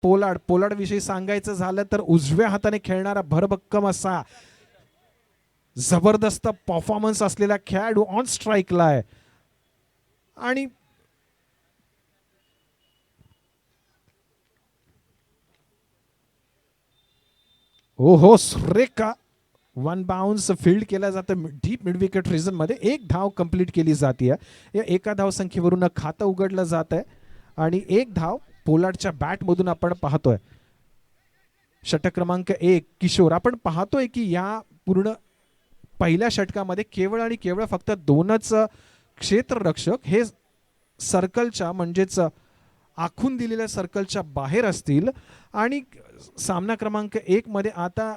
Pollard विषयी सांगायचं झालं तर उजव्या हाताने खेळणारा भरभक्कम असा जबरदस्त परफॉर्मन्स असलेला खेळाडू ऑन स्ट्राईकला आहे. आणि हो सुरेखा वन बाउन्स फील्ड केला जातं डीप मिड विकेट रिजन मध्ये. एक धाव कंप्लीट केली जाते. या एका धाव संख्येवरून खातं उघडलं जात आहे आणि एक धाव पोलार्डच्या बॅटमधून आपण पाहतोय. षटक क्रमांक 1 किशोर. आपण पाहतोय की या पूर्ण पहिल्या षटकामध्ये केवळ आणि केवळ फक्त 2च क्षेत्ररक्षक हे सर्कलच्या म्हणजेच आखून दिलेल्या सर्कलच्या बाहेर असतील. आणि सामना क्रमांक 1 मध्ये आता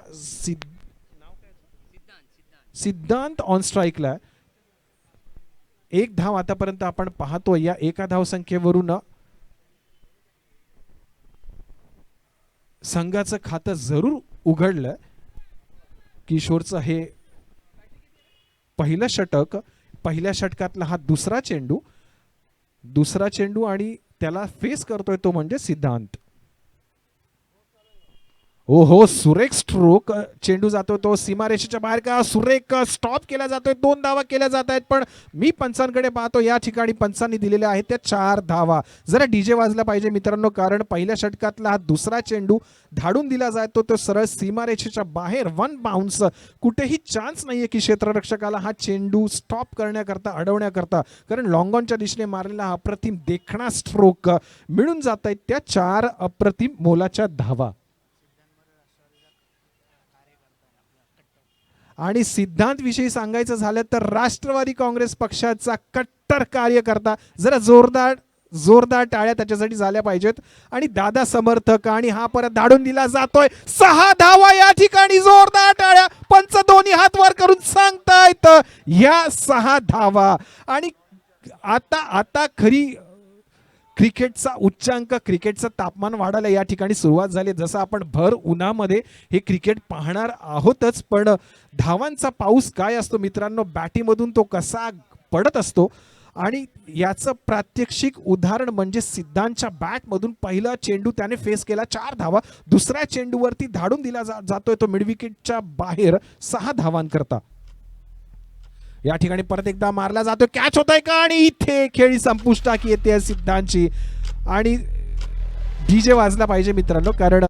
सिद्धांत ऑन स्ट्राईकला. एक धाव आतापर्यंत आपण पाहतोय. या एका धाव संख्येवरून संघाचं खातं जरूर उघडलं. किशोरचं हे पहिलं षटक. पहिल्या षटकातला हा दुसरा चेंडू आणि त्याला फेस करतोय तो म्हणजे सिद्धांत. हो सुरेख स्ट्रोक. चेंडू जातो तो सीमारेषेच्या बाहेर का. सुरेख स्टॉप केला जातोय. 2 धावा केल्या जात आहेत. पण मी पंचांकडे पाहतो. या ठिकाणी पंचांनी दिलेल्या आहेत त्या 4 धावा. जरा डीजे वाजला पाहिजे मित्रांनो, कारण पहिल्या षटकातला हा दुसरा चेंडू धाडून दिला जातो तो सरळ सीमारेषेच्या बाहेर. One bounce. कुठेही चान्स नाहीये की क्षेत्ररक्षकाला हा चेंडू स्टॉप करण्याकरता, अडवण्याकरता, कारण लॉंग ऑनच्या दिशेने मारलेला हा अप्रतिम देखणा स्ट्रोक मिळून जात आहेत त्या 4 अप्रतिम मोलाच्या धावा. आणि सिद्धांत विषयी सांगायचं झालं तर राष्ट्रवादी काँग्रेस पक्षाचा कट्टर कार्यकर्ता. जरा जोरदार टाळ्या त्याच्यासाठी झाल्या पाहिजेत. आणि दादा समर्थक. आणि हा परत धाडून दिला जातोय. 6 धावा या ठिकाणी. जोरदार टाळ्या. पंच दोन्ही हात वर करून सांगतायत या 6 धावा. आणि आता खरी क्रिकेटचा उच्चांक, क्रिकेटचं तापमान वाढायला या ठिकाणी सुरुवात झाली. जसं आपण भर उन्हामध्ये हे क्रिकेट पाहणार आहोतच, पण धावांचा पाऊस काय असतो मित्रांनो, बॅटीमधून तो कसा पडत असतो. आणि याचं प्रात्यक्षिक उदाहरण म्हणजे सिद्धांतच्या बॅटमधून पहिला चेंडू त्याने फेस केला, 4 धावा. दुसऱ्या चेंडूवरती धाडून दिला जातोय तो मिड विकेटच्या बाहेर 6 धावांकरता. या ठिकाणी परत एकदा मारला जातो. कॅच होत आहे का. आणि इथे खेळी संपुष्टात येते सिद्धांतची. आणि डीजे वाजला पाहिजे मित्रांनो, कारण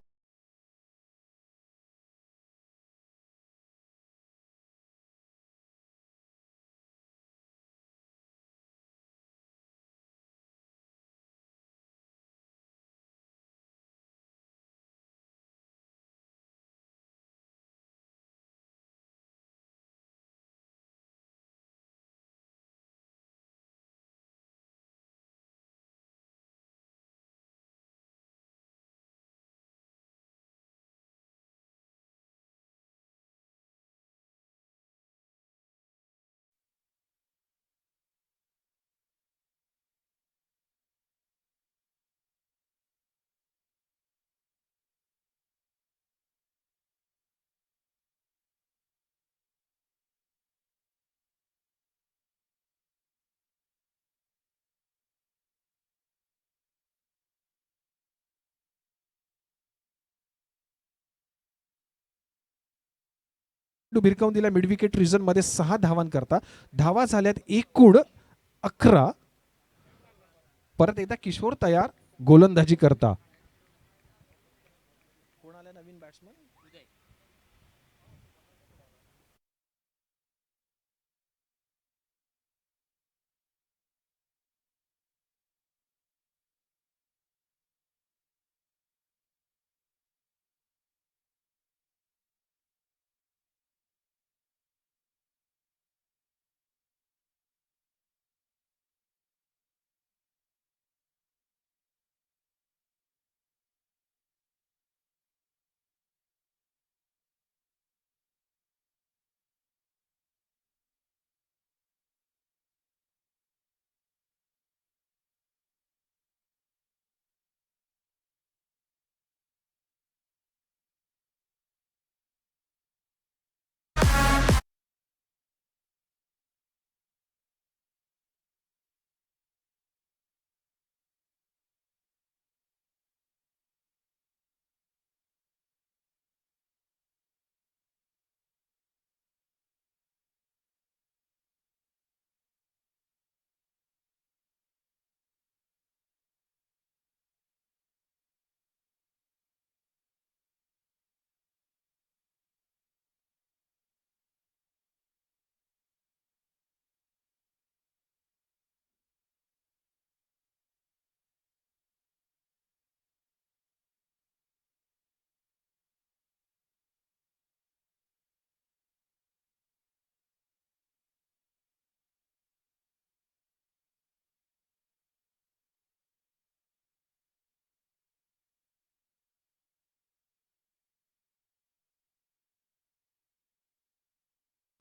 भिरकावून दिला मिड विकेट रिजन मध्ये 6 धावांकरता. धावा झाल्यात एकूण 11. परत एकदा किशोर तयार गोलंदाजी करता. कोणाला नवीन बॅट्समन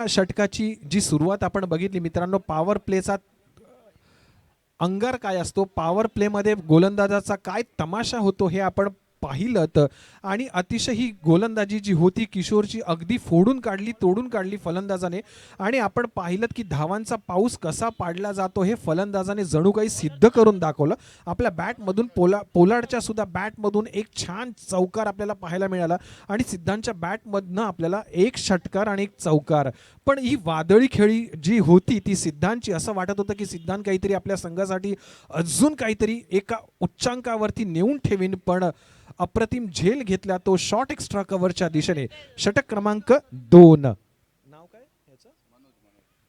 षटकाची जी सुरुवात आपण बघितली मित्रांनो, पॉवर प्लेचा अंगार काय असतो, पॉवर प्लेमध्ये गोलंदाजाचा काय तमाशा होतो हे आपण पाहिलं तर. आणि अतिशय ही गोलंदाजी जी होती किशोरची अगदी फोडून काढली, तोडून काढली फलंदाजाने. आणि आपण पाहिलं की धावांचा पाऊस कसा पाडला जातो हे फलंदाजाने जणू काही सिद्ध करून दाखवलं. आपल्या बॅटमधून पोलार्डच्या सुद्धा बॅटमधून एक छान चौकार आपल्याला पाहायला मिळाला आणि सिद्धांच्या बॅटमधनं आपल्याला एक षटकार आणि एक चौकार. पण ही वादळी खेळी जी होती ती सिद्धांची, असं वाटत होतं की सिद्धांत काहीतरी आपल्या संघासाठी अजून काहीतरी एका उच्चांकावरती नेऊन ठेवीन, पण अप्रतिम झेल घेतला तो शॉर्ट एक्स्ट्रा कव्हरच्या दिशेने. षटक क्रमांक 2, नाव काय याचं,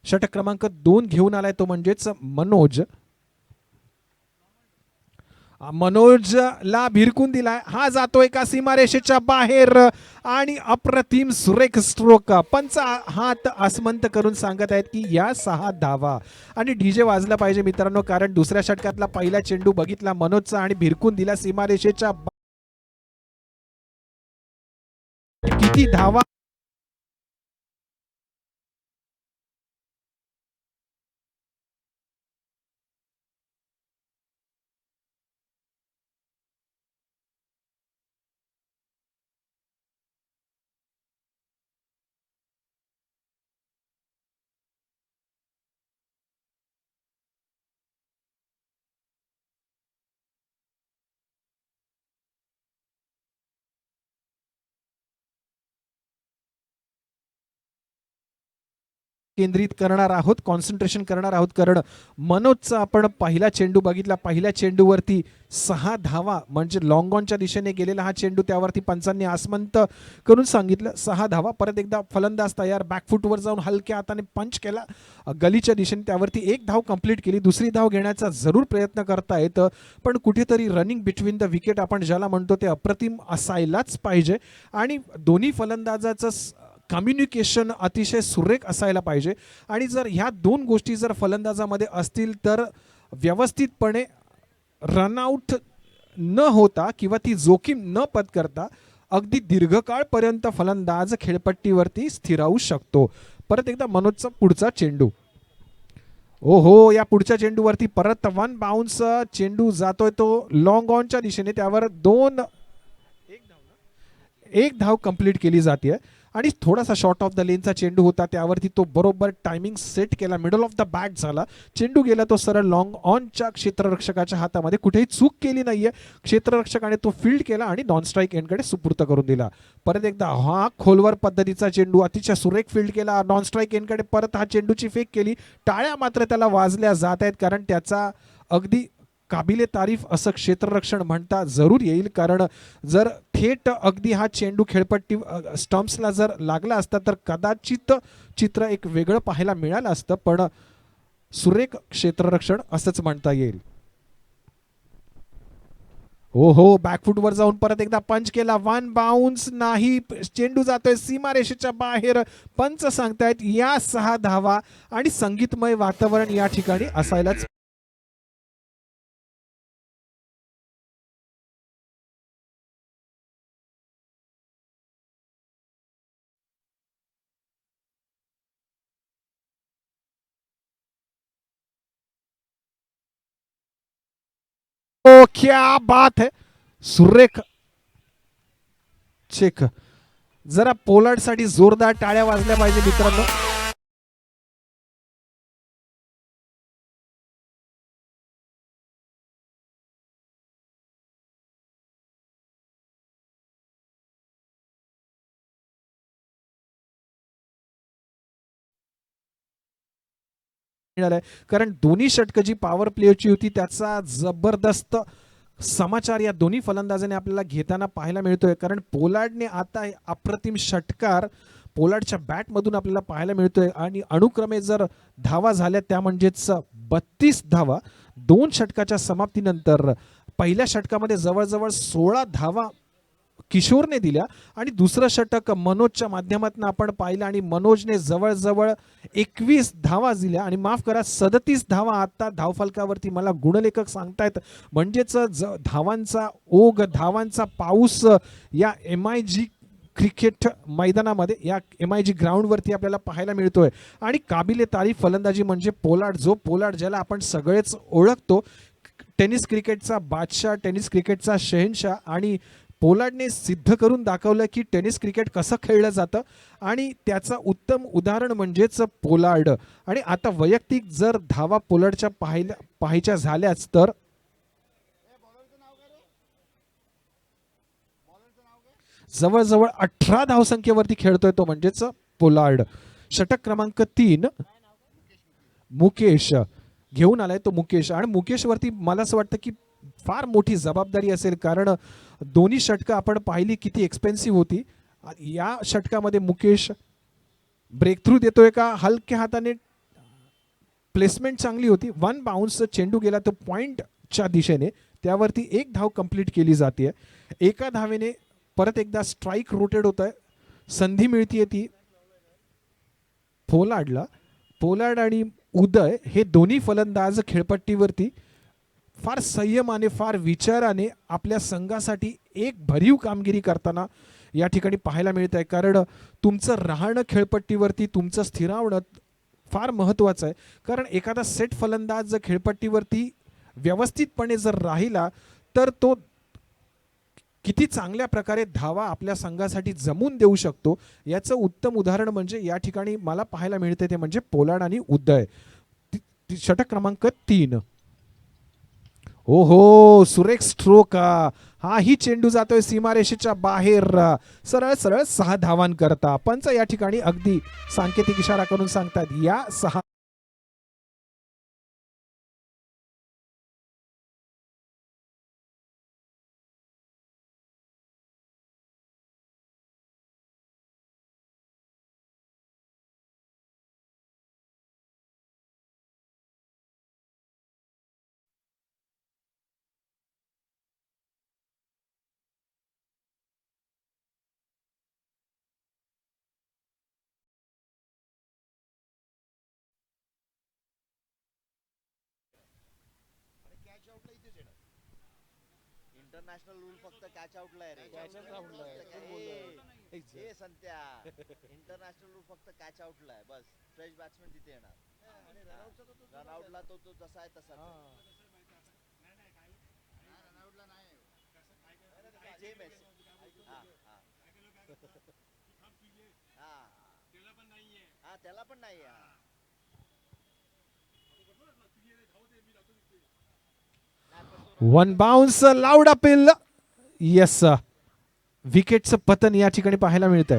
षटक क्रमांक 2 घेऊन आलाय तो म्हणजेच मनोज. मनोजला भिरकून दिलाय, हा जातोय का सीमारेषेच्या बाहेर आणि अप्रतिम सुरेख स्ट्रोक. पंच हात आसमंत करून सांगत आहेत की या 6 धावा. आणि डीजे वाजला पाहिजे मित्रांनो, कारण दुसऱ्या षटकातला पहिला चेंडू बघितला मनोजचा आणि भिरकून दिला सीमारेषेच्या. किती धावा, केंद्रित करणार आहोत, कॉन्सन्ट्रेशन करणार आहोत. कारण मनोजचा आपण पहिला चेंडू बघितला, पहिल्या चेंडूवरती 6 धावा म्हणजे लॉंग ऑनच्या दिशेने गेलेला हा चेंडू, त्यावरती पंचांनी आसमंत करून सांगितलं 6 धावा. परत एकदा फलंदाज तयार, बॅकफुटवर जाऊन हलक्या हाताने पंच केला गलीच्या दिशेने, त्यावरती 1 धाव कंप्लीट केली. दुसरी धाव घेण्याचा जरूर प्रयत्न करता येतं, पण कुठेतरी रनिंग बिटवीन द विकेट आपण ज्याला म्हणतो ते अप्रतिम असायलाच पाहिजे. आणि दोन्ही फलंदाजाचं कम्युनिकेशन अतिशय सुरेख असायला पाहिजे. आणि जर ह्या 2 गोष्टी जर फलंदाजामध्ये असतील तर व्यवस्थितपणे रनआउट न होता किंवा ती जोखीम न पत्करता अगदी दीर्घकाळपर्यंत फलंदाज खेळपट्टीवरती स्थिरावू शकतो. परत एकदा मनोजचा पुढचा चेंडू, ओहो, या पुढच्या चेंडूवरती परत 1 बाउन्स चेंडू जातोय तो लॉंग ऑनच्या दिशेने, त्यावर 1 धाव कंप्लीट केली जाते. आणि थोडासा शॉर्ट ऑफ द लेनचा चेंडू होता, त्यावरती तो बरोबर टायमिंग सेट केला, मिडल ऑफ द बॅट झाला, चेंडू गेला तो सरळ लॉंग ऑनच्या क्षेत्ररक्षकाच्या हातामध्ये. कुठेही चूक केली नाहीये, क्षेत्ररक्षकाने तो फील्ड केला आणि नॉन स्ट्राईक एंडकडे सुपूर्त करून दिला. परत एकदा हा खोलवर पद्धतीचा चेंडू, अतिशय सुरेख फील्ड केला नॉन स्ट्राईक एंडकडे. परत हा चेंडूची फेक केली, टाळ्या मात्र त्याला वाजल्या जात आहेत, कारण त्याचा अगदी काबिले तारीफ असं क्षेत्ररक्षण म्हणता जरूर येईल. कारण जर थेट अगदी हा चेंडू खेळपट्टी स्टंप्सला जर लागला असता तर कदाचित चित्र एक वेगळं पाहायला मिळालं असतं, पण सुरेख क्षेत्ररक्षण असंच म्हणता येईल. हो, बॅकफुटवर जाऊन परत एकदा पंच केला, 1 बाउन्स नाही, चेंडू जातोय सीमारेषेच्या बाहेर. पंच सांगतायत या 6 धावा. आणि संगीतमय वातावरण या ठिकाणी असायलाच. ओ क्या बात है, सुरेख चेक. जरा पोलार्ड साठी जोरदार टाळ्या वाजल्या पाहिजे मित्रांनो. कारण दोन्ही षटक जी पॉवर प्लेची होती त्याचा जबरदस्त समाचार या दोन्ही फलंदाजाने आपल्याला घेताना पाहायला मिळतोय. कारण पोलार्डने आता अप्रतिम षटकार पोलार्डच्या बॅटमधून आपल्याला पाहायला मिळतोय. आणि अनुक्रमे जर धावा झाल्या त्या म्हणजेच 32 धावा 2 षटकाच्या समाप्तीनंतर. पहिल्या षटकामध्ये जवळजवळ 16 धावा किशोरने दिल्या आणि दुसरं षटक मनोजच्या माध्यमातून आपण पाहिलं आणि मनोजने जवळजवळ 21 धावा दिल्या. आणि माफ करा 37 धावा आता धावफलकावरती मला गुणलेखक सांगतायत. म्हणजेच धावांचा ओघ, धावांचा पाऊस या MIG क्रिकेट मैदानामध्ये या MIG ग्राउंडवरती आपल्याला पाहायला मिळतोय. आणि काबिले तारीफ फलंदाजी म्हणजे पोलार्ड, जो पोलार्ड ज्याला आपण सगळेच ओळखतो, टेनिस क्रिकेटचा बादशाह, टेनिस क्रिकेटचा शहेनशाह. आणि पोलार्डने सिद्ध करून दाखवलं की टेनिस क्रिकेट कसं खेळलं जातं आणि त्याचं उत्तम उदाहरण म्हणजेच पोलार्ड. आणि आता वैयक्तिक जर धावा पोलार्डच्या पाहायच्या झाल्याच तर जवळजवळ 18 धावसंख्येवरती खेळतोय तो म्हणजेच पोलार्ड. षटक क्रमांक 3 मुकेश घेऊन आलाय तो मुकेश. आणि मुकेशवरती मला असं वाटतं की फार मोठी जबाबदारी असेल, कारण दोन्ही षटकं आपण पाहिली किती एक्सपेन्सिव्ह होती. या षटकामध्ये मुकेश ब्रेक थ्रू देतोय का, हलक्या हाताने प्लेसमेंट चांगली होती. 1 बाउन्स चेंडू गेला तो पॉइंटच्या दिशेने, त्यावरती एक धाव कंप्लीट केली जाते. एका धावेने परत एकदा स्ट्राइक रोटेट होत आहे, संधी मिळतीये ती पोलार्डला. पोलार्ड आणि उदय हे दोन्ही फलंदाज खेळपट्टीवरती फार संयमाने, फार विचाराने आपल्या संघासाठी एक भरीव कामगिरी करताना या ठिकाणी पाहायला मिळत आहे. कारण तुमचं राहणं खेळपट्टीवरती, तुमचं स्थिरावणं फार महत्त्वाचं आहे. कारण एखादा सेट फलंदाज जर खेळपट्टीवरती व्यवस्थितपणे जर राहिला तर तो किती चांगल्या प्रकारे धावा आपल्या संघासाठी जमून देऊ शकतो, याचं उत्तम उदाहरण म्हणजे या ठिकाणी मला पाहायला मिळते ते म्हणजे पोलार्ड आणि उदय. षटक क्रमांक 3. ओहो, सुरेख स्ट्रोक. हाही चेंडू जातोय सीमारेषेच्या बाहेर, सरळ सरळ 6 धावांकरता. पंच या ठिकाणी अगदी सांकेतिक इशारा करून सांगतात या 6. इंटरनॅशनल रूल फक्त कॅच आउटला आहे रे. कॅचच आउटला आहे. हे संत्या, इंटरनॅशनल रूल फक्त कॅच आउटला आहे बस. फ्रेश बॅट्समॅन तिथे येणार. रन आउटला तो जसा आहे तसा. रन आउटला नाही. सेम आहे. त्याला पण नाहीये. One bounce, loud appeal. Yes, विकेटचं पतन या ठिकाणी पाहायला मिळतंय.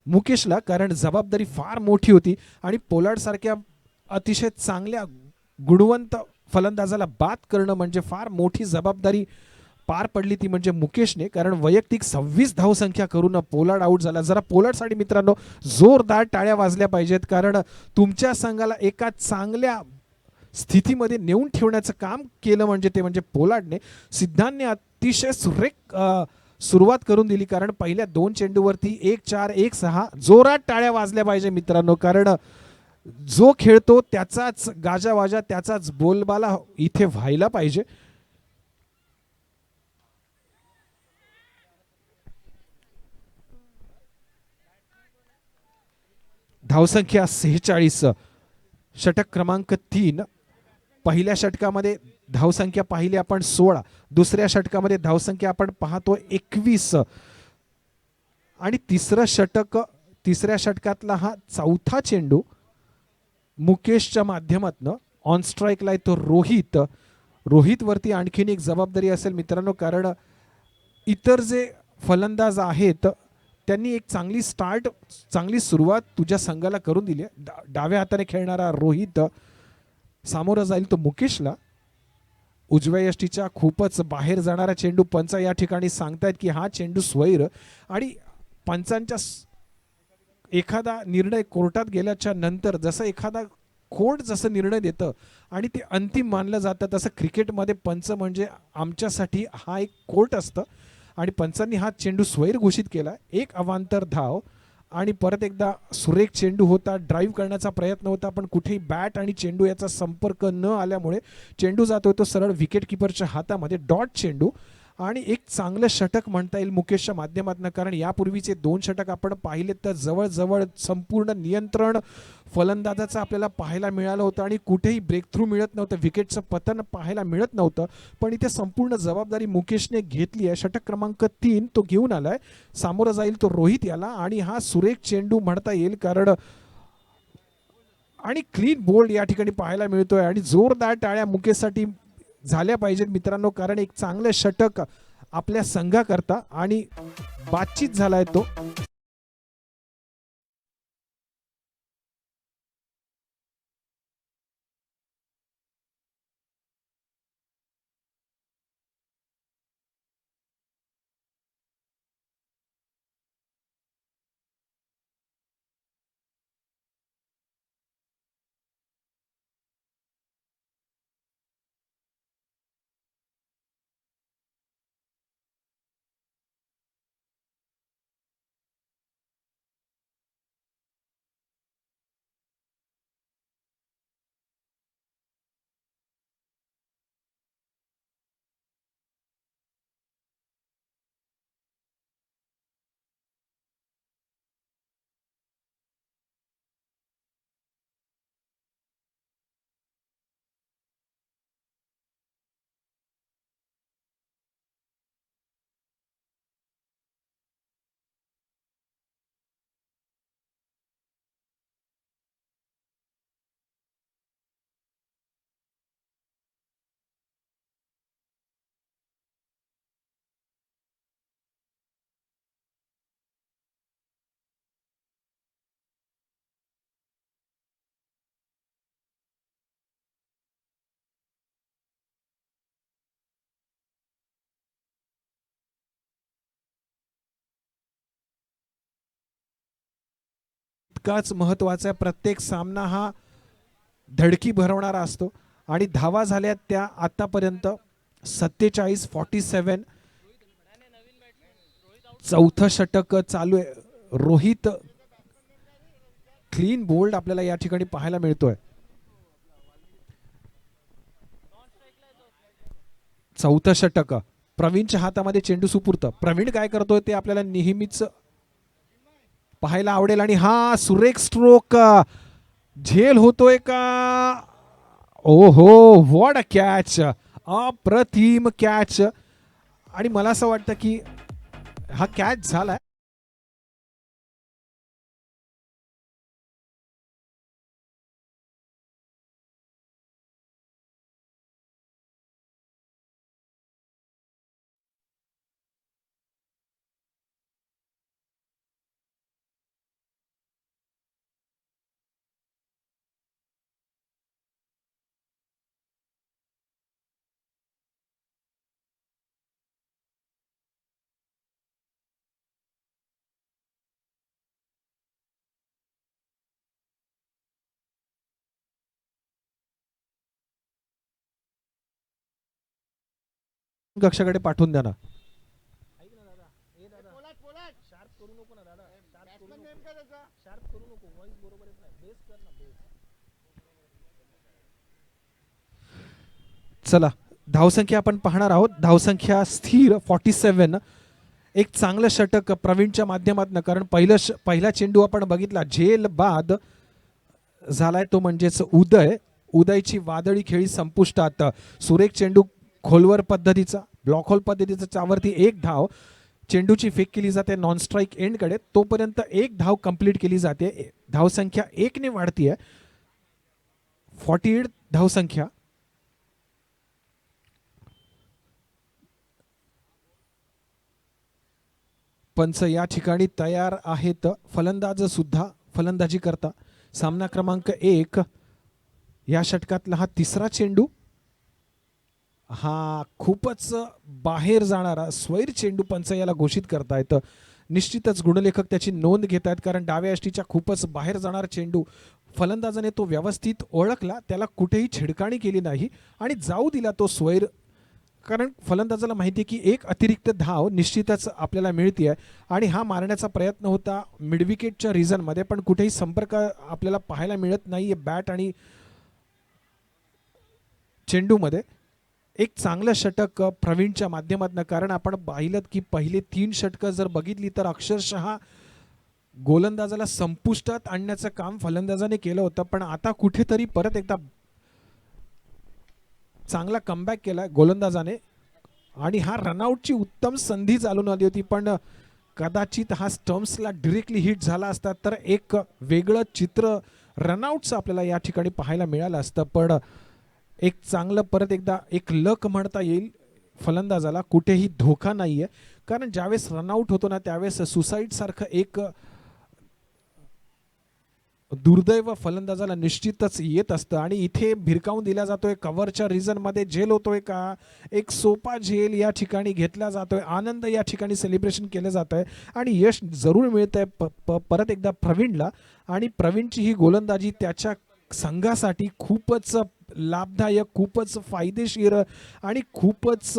मुकेशला, कारण जबाबदारी फार मोठी होती आणि पोलार्ड सारख्या अतिशय चांगल्या गुणवंत फलंदाजाला बाद करणं म्हणजे फार मोठी जबाबदारी पार पडली ती म्हणजे मुकेशने. कारण वैयक्तिक 26 धावसंख्या करून पोलार्ड आउट झाला. जरा पोलार्डसाठी मित्रांनो जोरदार टाळ्या वाजल्या पाहिजेत, कारण तुमच्या संघाला एका चांगल्या स्थितीमध्ये नेऊन ठेवण्याचं काम केलं म्हणजे ते म्हणजे पोलार्डने. सिद्धांतने अतिशय सुरेख सुरुवात करून दिली, कारण पहिल्या 2 चेंडूवरती 1-4 1-6 जोरात टाळ्या वाजल्या पाहिजे मित्रांनो, कारण जो खेळतो त्याचाच गाजावाजा, त्याचाच बोलबाला इथे व्हायला पाहिजे. धावसंख्या 46. षटक क्रमांक 3. पहिल्या षटकामध्ये धावसंख्या पाहिली आपण 16. दुसऱ्या षटकामध्ये धावसंख्या आपण पाहतो 21. आणि तिसऱ्या षटकातला हा चौथा चेंडू मुकेशच्या माध्यमातून ऑन स्ट्राईकला येतो रोहित वरती आणखीन एक जबाबदारी असेल मित्रांनो, कारण इतर जे फलंदाज आहेत त्यांनी एक चांगली सुरुवात तुझ्या संघाला करून दिली. डाव्या हाताने खेळणारा रोहित सामोरा जाईल तो मुकेशला. उजव्या यष्टीच्या खूपच बाहेर जाणारा चेंडू. पंच या ठिकाणी सांगतायत की हा चेंडू स्वैर. आणि पंचांच्या एखादा निर्णय कोर्टात गेल्याच्या नंतर जसं एखादा कोर्ट जसं निर्णय देतं आणि ते अंतिम मानलं जातं, तसं क्रिकेटमध्ये पंच म्हणजे आमच्यासाठी हा एक कोर्ट असतं. आणि पंचांनी हा चेंडू स्वैर घोषित केला. एक अवांतर धाव. आणि परत एकदा सुरेख चेंडू होता, ड्राईव्ह करण्याचा प्रयत्न होता, पण कुठेही बॅट आणि चेंडू याचा संपर्क न आल्यामुळे चेंडू जातोय तो सरळ विकेट किपरच्या हातामध्ये. डॉट चेंडू. आणि एक चांगलं षटक म्हणता येईल मुकेशच्या माध्यमातून, कारण यापूर्वीचे 2 षटक आपण पाहिले तर जवळजवळ संपूर्ण नियंत्रण फलंदाजाचं आपल्याला पाहायला मिळालं होतं आणि कुठेही ब्रेक थ्रू मिळत नव्हतं, विकेटचं पतन पाहायला मिळत नव्हतं. पण इथे संपूर्ण जबाबदारी मुकेशने घेतली आहे. षटक क्रमांक 3 तो घेऊन आलाय. सामोरं जाईल तो रोहित याला. आणि हा सुरेख चेंडू म्हणता येईल, कारण आणि क्लीन बोल्ड या ठिकाणी पाहायला मिळतोय. आणि जोरदार टाळ्या मुकेशसाठी झाल्या पाहिजेत मित्रांनो, कारण एक चांगलं षटक आपल्या संघाकरता आणि बातचीत झालाय तो. इतकाच महत्वाचा आहे. प्रत्येक सामना हा धडकी भरवणारा असतो. आणि धावा झाल्या त्या आतापर्यंत 47-47. चौथं षटक चालू आहे. रोहित क्लीन बोल्ड आपल्याला या ठिकाणी पाहायला मिळतोय. चौथं षटक. प्रवीणच्या हातामध्ये चेंडू सुपूर्त. प्रवीण काय करतोय ते आपल्याला नेहमीच पाहायला आवडेल. आणि हा सुरेख स्ट्रोक झेल होतोय का? ओहो, व्हॉट अ कॅच. अप्रतिम कॅच. आणि मला असं वाटतं की हा कॅच झालाय. कक्षाकडे पाठवून द्या ना. चला, धावसंख्या आपण पाहणार आहोत. धावसंख्या स्थिर 47. एक चांगलं षटक प्रवीणच्या माध्यमातून, कारण पहिला चेंडू आपण बघितला झेल बाद झालाय तो म्हणजेच उदयची वादळी खेळी संपुष्टात. सुरेख चेंडू खोलवर पद्धतीचा, ब्लॉक होल पद्धतीचा, त्यावरती एक धाव. चेंडूची फेक केली जाते नॉन स्ट्राईक एंडकडे. तोपर्यंत एक धाव कंप्लीट केली जाते. धावसंख्या 1 ने वाढतीये. 48 धावसंख्या. पंच या ठिकाणी तयार आहेत. फलंदाज सुद्धा फलंदाजी करता. सामना क्रमांक 1 या षटकातला हा तिसरा चेंडू. हा खूपच बाहेर जाणारा स्वैर चेंडू पंच याला घोषित करतायत. निश्चितच गुणलेखक त्याची नोंद घेत आहेत, कारण डाव्या यष्टीच्या खूपच बाहेर जाणारा चेंडू फलंदाजाने तो व्यवस्थित ओळखला, त्याला कुठेही छिडकाणी केली नाही आणि जाऊ दिला तो स्वैर. कारण फलंदाजाला माहिती आहे की एक अतिरिक्त धाव निश्चितच आपल्याला मिळते आणि हा मारण्याचा प्रयत्न होता मिडविकेटच्या रिझनमध्ये, पण कुठेही संपर्क आपल्याला पाहायला मिळत नाही आहे बॅट आणि चेंडूमध्ये. एक चांगलं षटक प्रवीणच्या माध्यमातून, कारण आपण पाहिलं की पहिले 3 षटकं जर बघितली तर अक्षरशः गोलंदाजाला संपुष्टात आणण्याचं काम फलंदाजाने केलं होतं, पण आता कुठेतरी परत एकदा चांगला कमबॅक केला गोलंदाजाने आणि हा रनआउटची उत्तम संधी चालून आली होती, पण कदाचित हा स्टम्प्सला डिरेक्टली हिट झाला असता तर एक वेगळं चित्र रनआउटचं आपल्याला या ठिकाणी पाहायला मिळालं असतं. पण एक चांगलं परत एकदा एक लक म्हणता येईल फलंदाजाला, कुठेही धोका नाही आहे, कारण ज्यावेळेस रनआउट होतो ना त्यावेळेस सुसाईड सारखं एक दुर्दैव फलंदाजाला निश्चितच येत असतं आणि इथे भिरकावून दिला जातोय कव्हरच्या रिझनमध्ये. झेल होतोय का, एक सोपा झेल या ठिकाणी घेतला जातोय, आनंद या ठिकाणी सेलिब्रेशन केलं जात आहे आणि यश जरूर मिळत आहे परत एकदा प्रवीणला. आणि प्रवीणची ही गोलंदाजी त्याच्या संघासाठी खूपच लाभदायक, खूपच फायदेशीर आणि खूपच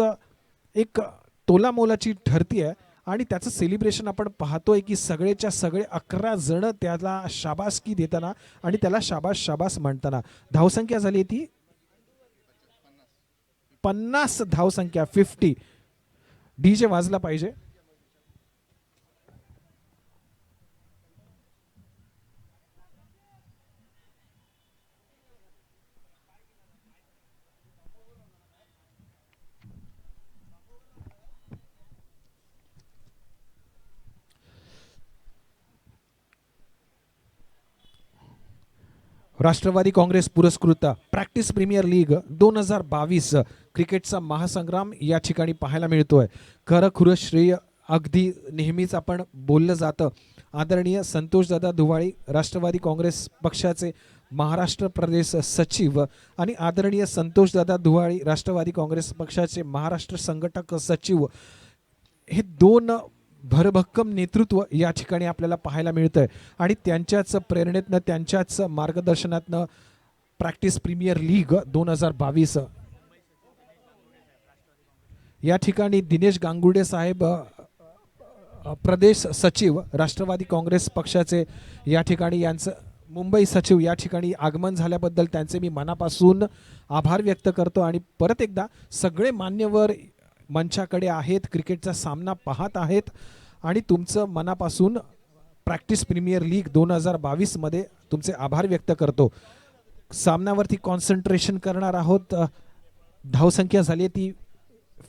एक तोलामोलाची ठरती आहे आणि त्याचं सेलिब्रेशन आपण पाहतोय की सगळेच्या सगळे 11 जण त्याला शाबासकी देताना आणि त्याला शाबास शाबास म्हणताना. धावसंख्या झाली ती 50 धावसंख्या, 50. डीजे वाजला पाहिजे. राष्ट्रवादी काँग्रेस पुरस्कृत प्रॅक्टिस प्रीमियर लीग 2022 क्रिकेटचा महासंग्राम या ठिकाणी पाहायला मिळतोय. खरं श्रेय अगदी नेहमीच आपण बोललं जातं आदरणीय संतोषदादा धुवाळी राष्ट्रवादी काँग्रेस पक्षाचे महाराष्ट्र प्रदेश सचिव आणि आदरणीय संतोषदादा धुवाळी राष्ट्रवादी काँग्रेस पक्षाचे महाराष्ट्र संघटक सचिव, हे 2 भरभक्कम नेतृत्व या ठिकाणी आपल्याला पाहायला मिळतंय आणि त्यांच्याच प्रेरणेतनं, त्यांच्याच मार्गदर्शनातनं प्रॅक्टिस प्रीमियर लीग 2022 या ठिकाणी दिनेश गांगुर्डे साहेब प्रदेश सचिव राष्ट्रवादी काँग्रेस पक्षाचे या ठिकाणी यांचं मुंबई सचिव या ठिकाणी आगमन झाल्याबद्दल त्यांचे मी मनापासून आभार व्यक्त करतो. आणि परत एकदा सगळे मान्यवर मंचाकडे आहेत, क्रिकेटचा सामना पाहत आहेत आणि तुमचं मनापासून प्रॅक्टिस प्रीमियर लीग 2022 मध्ये तुमचे आभार व्यक्त करतो. सामन्यावरती कॉन्सन्ट्रेशन करणार आहोत. धावसंख्या झाली ती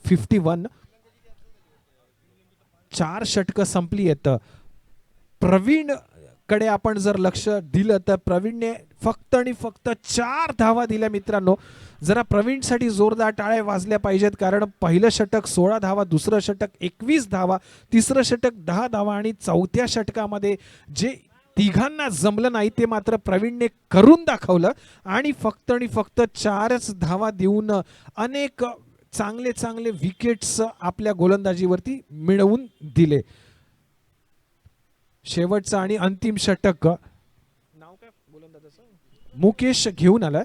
51. 4 षटकं संपली आहेत. प्रवीण कडे आपण जर लक्ष दिलं तर प्रवीणने फक्त आणि फक्त 4 धावा दिल्या. मित्रांनो, जरा प्रवीणसाठी जोरदार टाळ्या वाजल्या पाहिजेत, कारण पहिलं षटक 16 धावा, दुसरं षटक 21 धावा, तिसरं षटक 10 धावा आणि चौथ्या षटकामध्ये जे तिघांना जमलं नाही ते मात्र प्रवीणने करून दाखवलं आणि फक्त 4च धावा देऊन अनेक चांगले चांगले विकेट्स आपल्या गोलंदाजीवरती मिळवून दिले. शेवटचा आणि अंतिम षटक नाव काय गोलंदाजाचं, मुकेश घेऊन आलाय.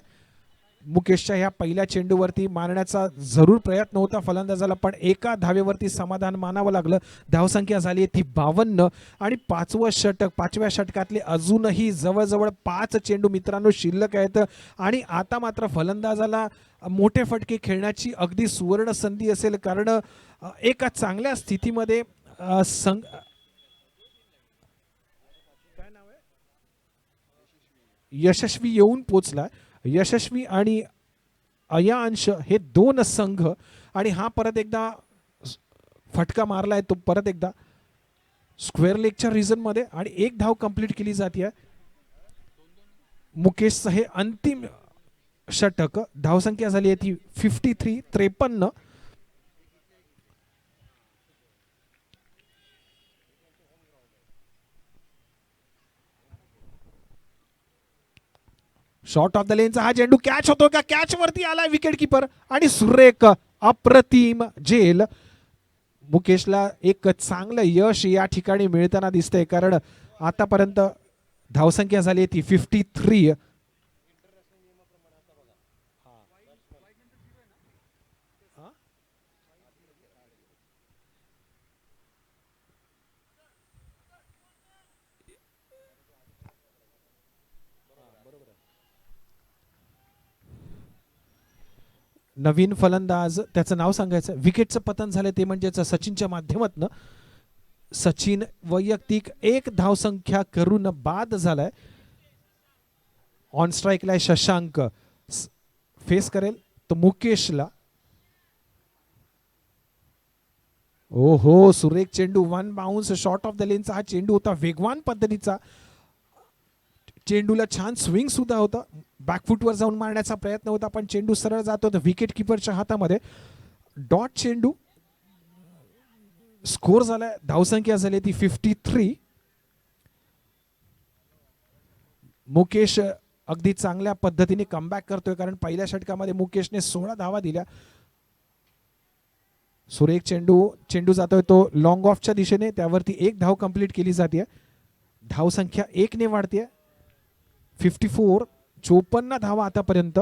मुकेशच्या ह्या पहिल्या चेंडूवरती मारण्याचा जरूर प्रयत्न होता फलंदाजाला, पण एका धावेवरती समाधान मानावं लागलं. धावसंख्या झाली ती 52 आणि 5वं षटक, 5व्या षटकातले अजूनही जवळजवळ 5 चेंडू मित्रांनो शिल्लक आहेत आणि आता मात्र फलंदाजाला मोठे फटके खेळण्याची अगदी सुवर्ण संधी असेल, कारण एका चांगल्या स्थितीमध्ये यशस्वी येऊन पोचला. यशस्वी आणि अयांश हे 2 संघ आणि हा परत एकदा फटका मारलाय तो परत एकदा स्क्वेअर लेगच्या रिझन मध्ये आणि 1 धाव कंप्लीट केली जाते. मुकेशचं हे अंतिम षटक. धावसंख्या झाली आहे ती 53, 53. शॉर्ट ऑफ द लेनचा हा चेंडू कॅच होतो का, कॅच वरती आलाय विकेट किपर आणि सुरेख अप्रतिम झेल. मुकेशला एक चांगलं यश या ठिकाणी मिळताना दिसतंय, कारण आतापर्यंत धावसंख्या झाली आहे ती 53. नवीन फलंदाज, त्याचं नाव सांगायचं. विकेटचं पतन झालं ते म्हणजेच सचिनच्या माध्यमातून. सचिन वैयक्तिक एक धावसंख्या करून बाद झालाय. ऑन स्ट्राईकला शशांक फेस करेल तो मुकेशला. ओहो, सुरेख चेंडू, one bounce short of the लेनचा हा चेंडू होता. वेगवान पद्धतीचा चेंडूला छान स्विंग सुद्धा होता. बॅकफुटवर जाऊन मारण्याचा प्रयत्न होता, पण चेंडू सरळ जात होता विकेट किपरच्या हातामध्ये. डॉट चेंडू. स्कोर झालाय, धावसंख्या झाली ती 53. मुकेश अगदी चांगल्या पद्धतीने कमबॅक करतोय, कारण पहिल्या षटकामध्ये मुकेशने 16 धावा दिल्या. सुरेख चेंडू जातोय तो लॉंग ऑफच्या दिशेने, त्यावरती एक धाव कंप्लीट केली जाते. धावसंख्या 1 ने वाढते. 54, 54 धावा आतापर्यंत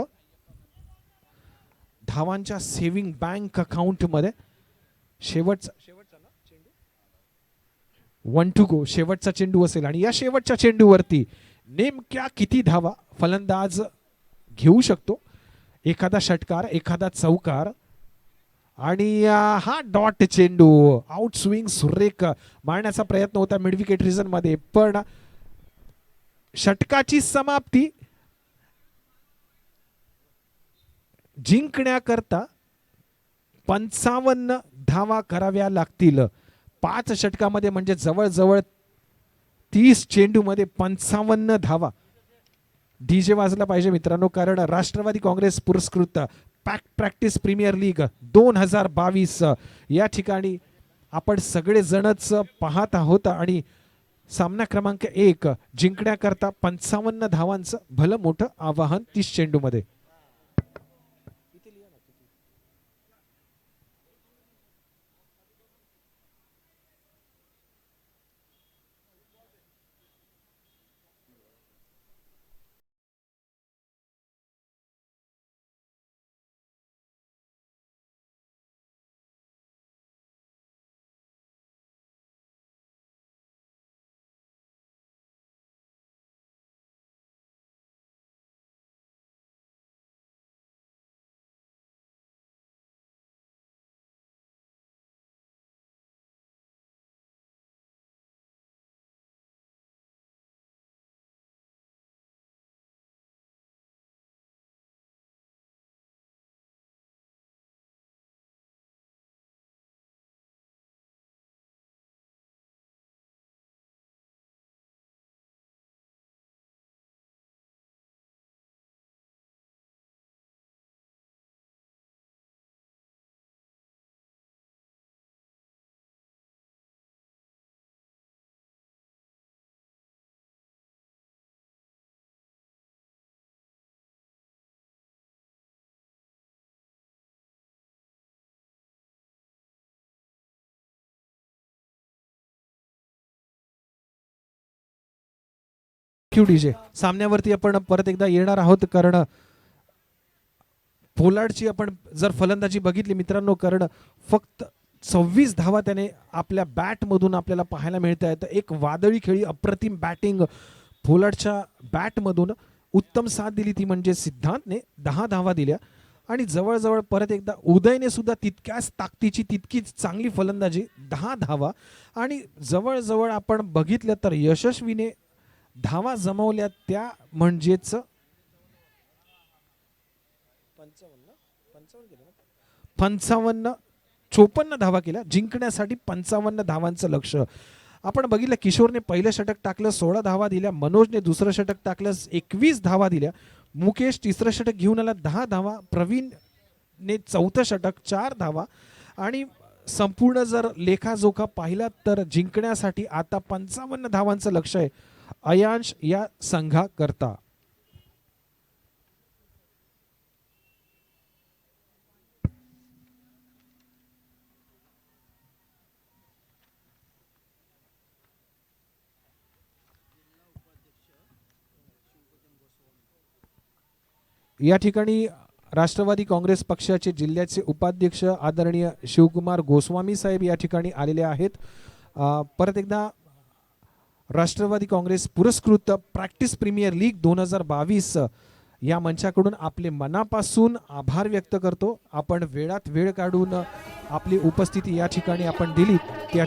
धावांच्या सेव्हिंग बँक अकाउंट मध्ये. शेवटचा 1 to go शेवटचा चेंडू असेल, आणि या शेवटच्या चेंडूवरती नेमक्या किती धावा फलंदाज घेऊ शकतो. एखादा षटकार, एखादा चौकार, आणि हा डॉट चेंडू. आउट स्विंग सुरेख मारण्याचा प्रयत्न होता मिड विकेट रिजन मध्ये, पण षटकाची समाप्ती जिंकण्याकरता 55 धावा कराव्या लागतील. 5 षटकामध्ये म्हणजे जवळजवळ 30 चेंडू मध्ये 55 धावा. डीजे वाजला पाहिजे मित्रांनो, कारण राष्ट्रवादी काँग्रेस पुरस्कृत पॅक प्रॅक्टिस प्रीमियर लीग 2022 या ठिकाणी आपण सगळे जणच पाहत आहोत, आणि सामना क्रमांक 1 जिंकण्याकरता 55 धावांचं भलं मोठं आवाहन 30 चेंडू मध्ये. डीजे सामन्यावरती आपण परत एकदा येणार आहोत, कारण पोलार्डची आपण जर फलंदाजी बघितली मित्रांनो, कारण फक्त 26 धावा त्याने आपल्या बॅट मधून आपल्याला पाहायला मिळत आहेत. एक वादळी खेळी, अप्रतिम बॅटिंग पोलार्डच्या बॅट मधून. उत्तम साथ दिली ती म्हणजे सिद्धांतने 10 धावा दिल्या, आणि जवळजवळ परत एकदा उदयने सुद्धा तितक्याच ताकदीची, तितकीच चांगली फलंदाजी, 10 धावा. आणि जवळजवळ आपण बघितलं तर यशस्वीने धावा जमवल्या त्या म्हणजेच 54 धावा केल्या. जिंकण्यासाठी 55 धावांचं लक्ष. आपण बघितलं किशोरने पहिलं षटक टाकलं, 16 धावा दिल्या. मनोजने दुसरं षटक टाकलं, 21 धावा दिल्या. मुकेश तिसरं षटक घेऊन आला, 10 धावा. प्रवीणने चौथं षटक, 4 धावा. आणि संपूर्ण जर लेखाजोखा पाहिला तर जिंकण्यासाठी आता 55 धावांचं लक्ष आहे अयांश या संघाकरता. या ठिकाणी राष्ट्रवादी काँग्रेस पक्षाचे जिल्ह्याचे उपाध्यक्ष आदरणीय शिवकुमार गोस्वामी साहेब या ठिकाणी आलेले आहेत. परत एकदा राष्ट्रवादी काँग्रेस पुरस्कृत प्रॅक्टिस प्रीमियर लीग 2022 या मंचाकडून आपले मनापासून आभार व्यक्त करतो. आपण वेळात वेळ काढून आपली उपस्थिती या ठिकाणी आपण दिली त्या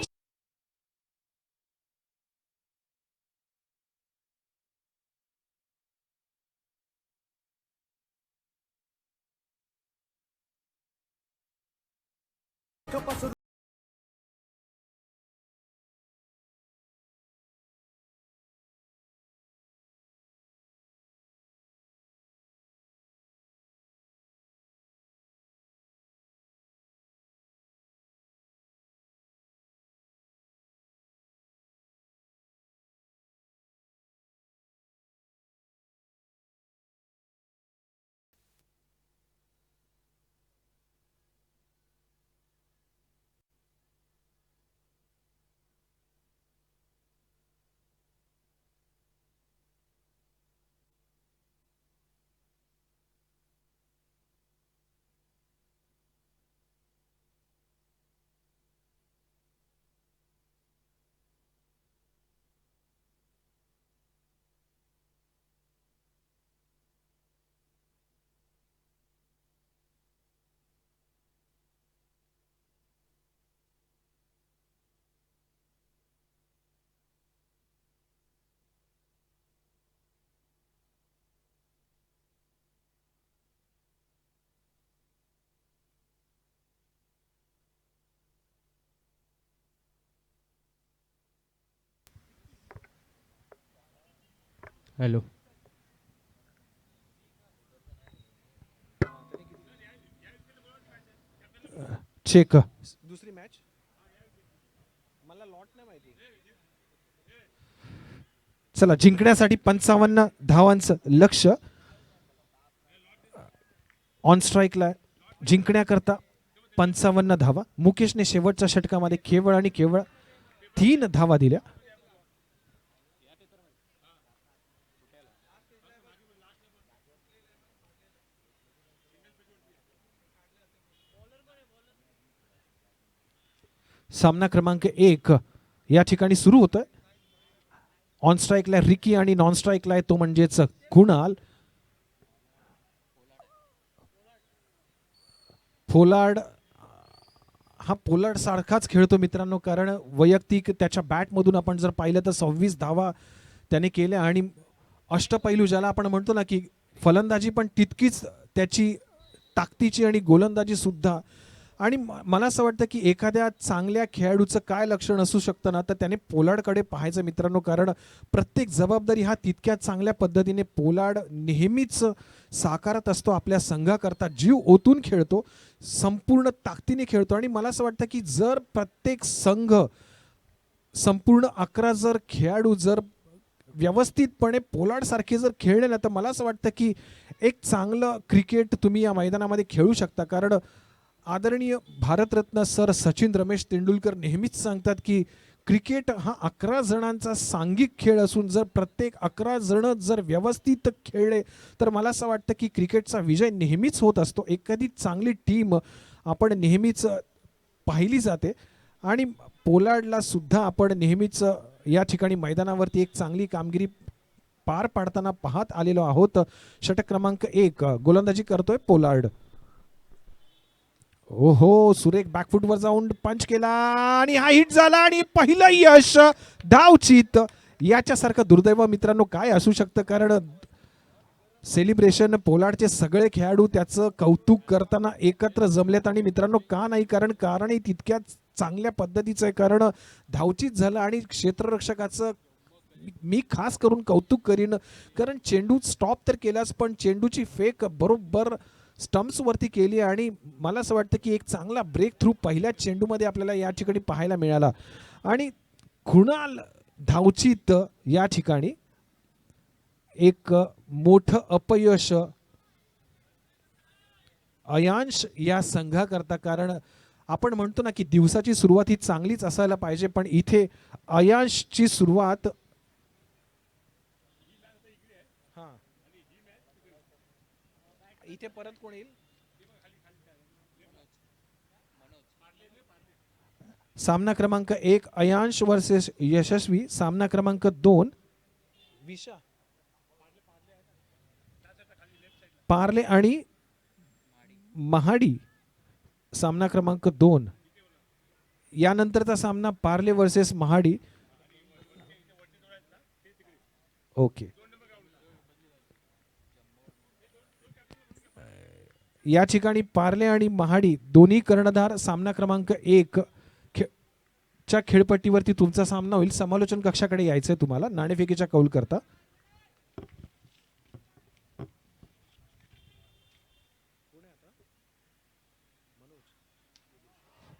हॅलो. चेक दुसरी मॅच मला लॉट नाही माहिती. चला, जिंकण्यासाठी 55 धावांचं लक्ष ऑन स्ट्राईकला. जिंकण्याकरता 55 धावा. मुकेशने शेवटच्या षटकामध्ये केवळ आणि केवळ 3 धावा दिल्या. सामना क्रमांक 1 या ठिकाणी सुरू होतोय. ऑन स्ट्राईकला रिकी आणि नॉन स्ट्राईकला आहे तो म्हणजेच कुणाल. पोलार्ड हा पोलार्ड सारखाच खेळतो मित्रांनो, कारण वैयक्तिक त्याच्या बॅटमधून आपण जर पाहिलं तर 26 धावा त्याने केल्या आणि अष्टपैलू ज्याला आपण म्हणतो ना की फलंदाजी पण तितकीच त्याची ताकदीची आणि गोलंदाजी सुद्धा. आणि मला असं वाटतं की एखाद्या चांगल्या खेळाडूचं काय लक्षण असू शकतं ना, तर त्याने पोलार्डकडे पाहायचं मित्रांनो, कारण प्रत्येक जबाबदारी हा तितक्याच चांगल्या पद्धतीने पोलार्ड नेहमीच साकारत असतो. आपल्या संघाकरता जीव ओतून खेळतो, संपूर्ण ताकदीने खेळतो. आणि मला असं वाटतं की जर प्रत्येक संघ संपूर्ण 11 जर खेळाडू जर व्यवस्थितपणे पोलार्ड सारखे जर खेळले ना, तर मला असं वाटतं की एक चांगलं क्रिकेट तुम्ही या मैदानामध्ये खेळू शकता. कारण आदरणीय भारतरत्न सर सचिन रमेश तेंडुलकर नेहमीच सांगतात की क्रिकेट हा 11 जणांचा सांघिक खेळ असून जर प्रत्येक 11 जण जर व्यवस्थित खेळले तर मला असं वाटतं की क्रिकेटचा विजय नेहमीच होत असतो. एखादी चांगली टीम आपण नेहमीच पाहिली जाते आणि पोलार्डला सुद्धा आपण नेहमीच या ठिकाणी मैदानावरती एक चांगली कामगिरी पार पाडताना पाहत आलेलो आहोत. षटक क्रमांक 1 गोलंदाजी करतोय पोलार्ड. ओहो, सुरेख बॅकफुटवर जाऊन पंच केला आणि हा हिट झाला आणि पहिलं यश धावचीत. याच्यासारखं दुर्दैव मित्रांनो काय असू शकतं, कारण सेलिब्रेशन पोलार्डचे सगळे खेळाडू त्याचं कौतुक करताना एकत्र जमलेत. आणि मित्रांनो का नाही, कारणही तितक्याच चांगल्या पद्धतीचं आहे, कारण धावचीत झालं. आणि क्षेत्ररक्षकाचं मी खास करून कौतुक करीन, कारण चेंडू स्टॉप तर केलाच पण चेंडूची फेक बरोबर स्टम्प्स वरती केली आणि मला असं वाटतं की एक चांगला ब्रेक थ्रू पहिल्या चेंडूमध्ये आपल्याला या ठिकाणी पाहायला मिळाला. आणि कुणाल धावचीत या ठिकाणी एक मोठं अपयश अयांश या संघाकरता, कारण आपण म्हणतो ना की दिवसाची सुरुवात ही चांगलीच असायला पाहिजे, पण इथे अयांशची सुरुवात इथे परत कोण येईल? सामना क्रमांक 1 अयांश वर्सेस यशस्वी, सामना क्रमांक 2 विशा पार्ले आणि महाडी, सामना क्रमांक 2. यानंतरचा सामना पार्ले वर्सेस महाडी. ओके, या ठिकाणी पार्ले आणि महाडी दोन्ही कर्णधार सामना क्रमांक 1 च्या खेळपट्टीवरती तुमचा सामना होईल. समालोचन कक्षाकडे यायचंय तुम्हाला नाणेफेकीच्या कौल करता.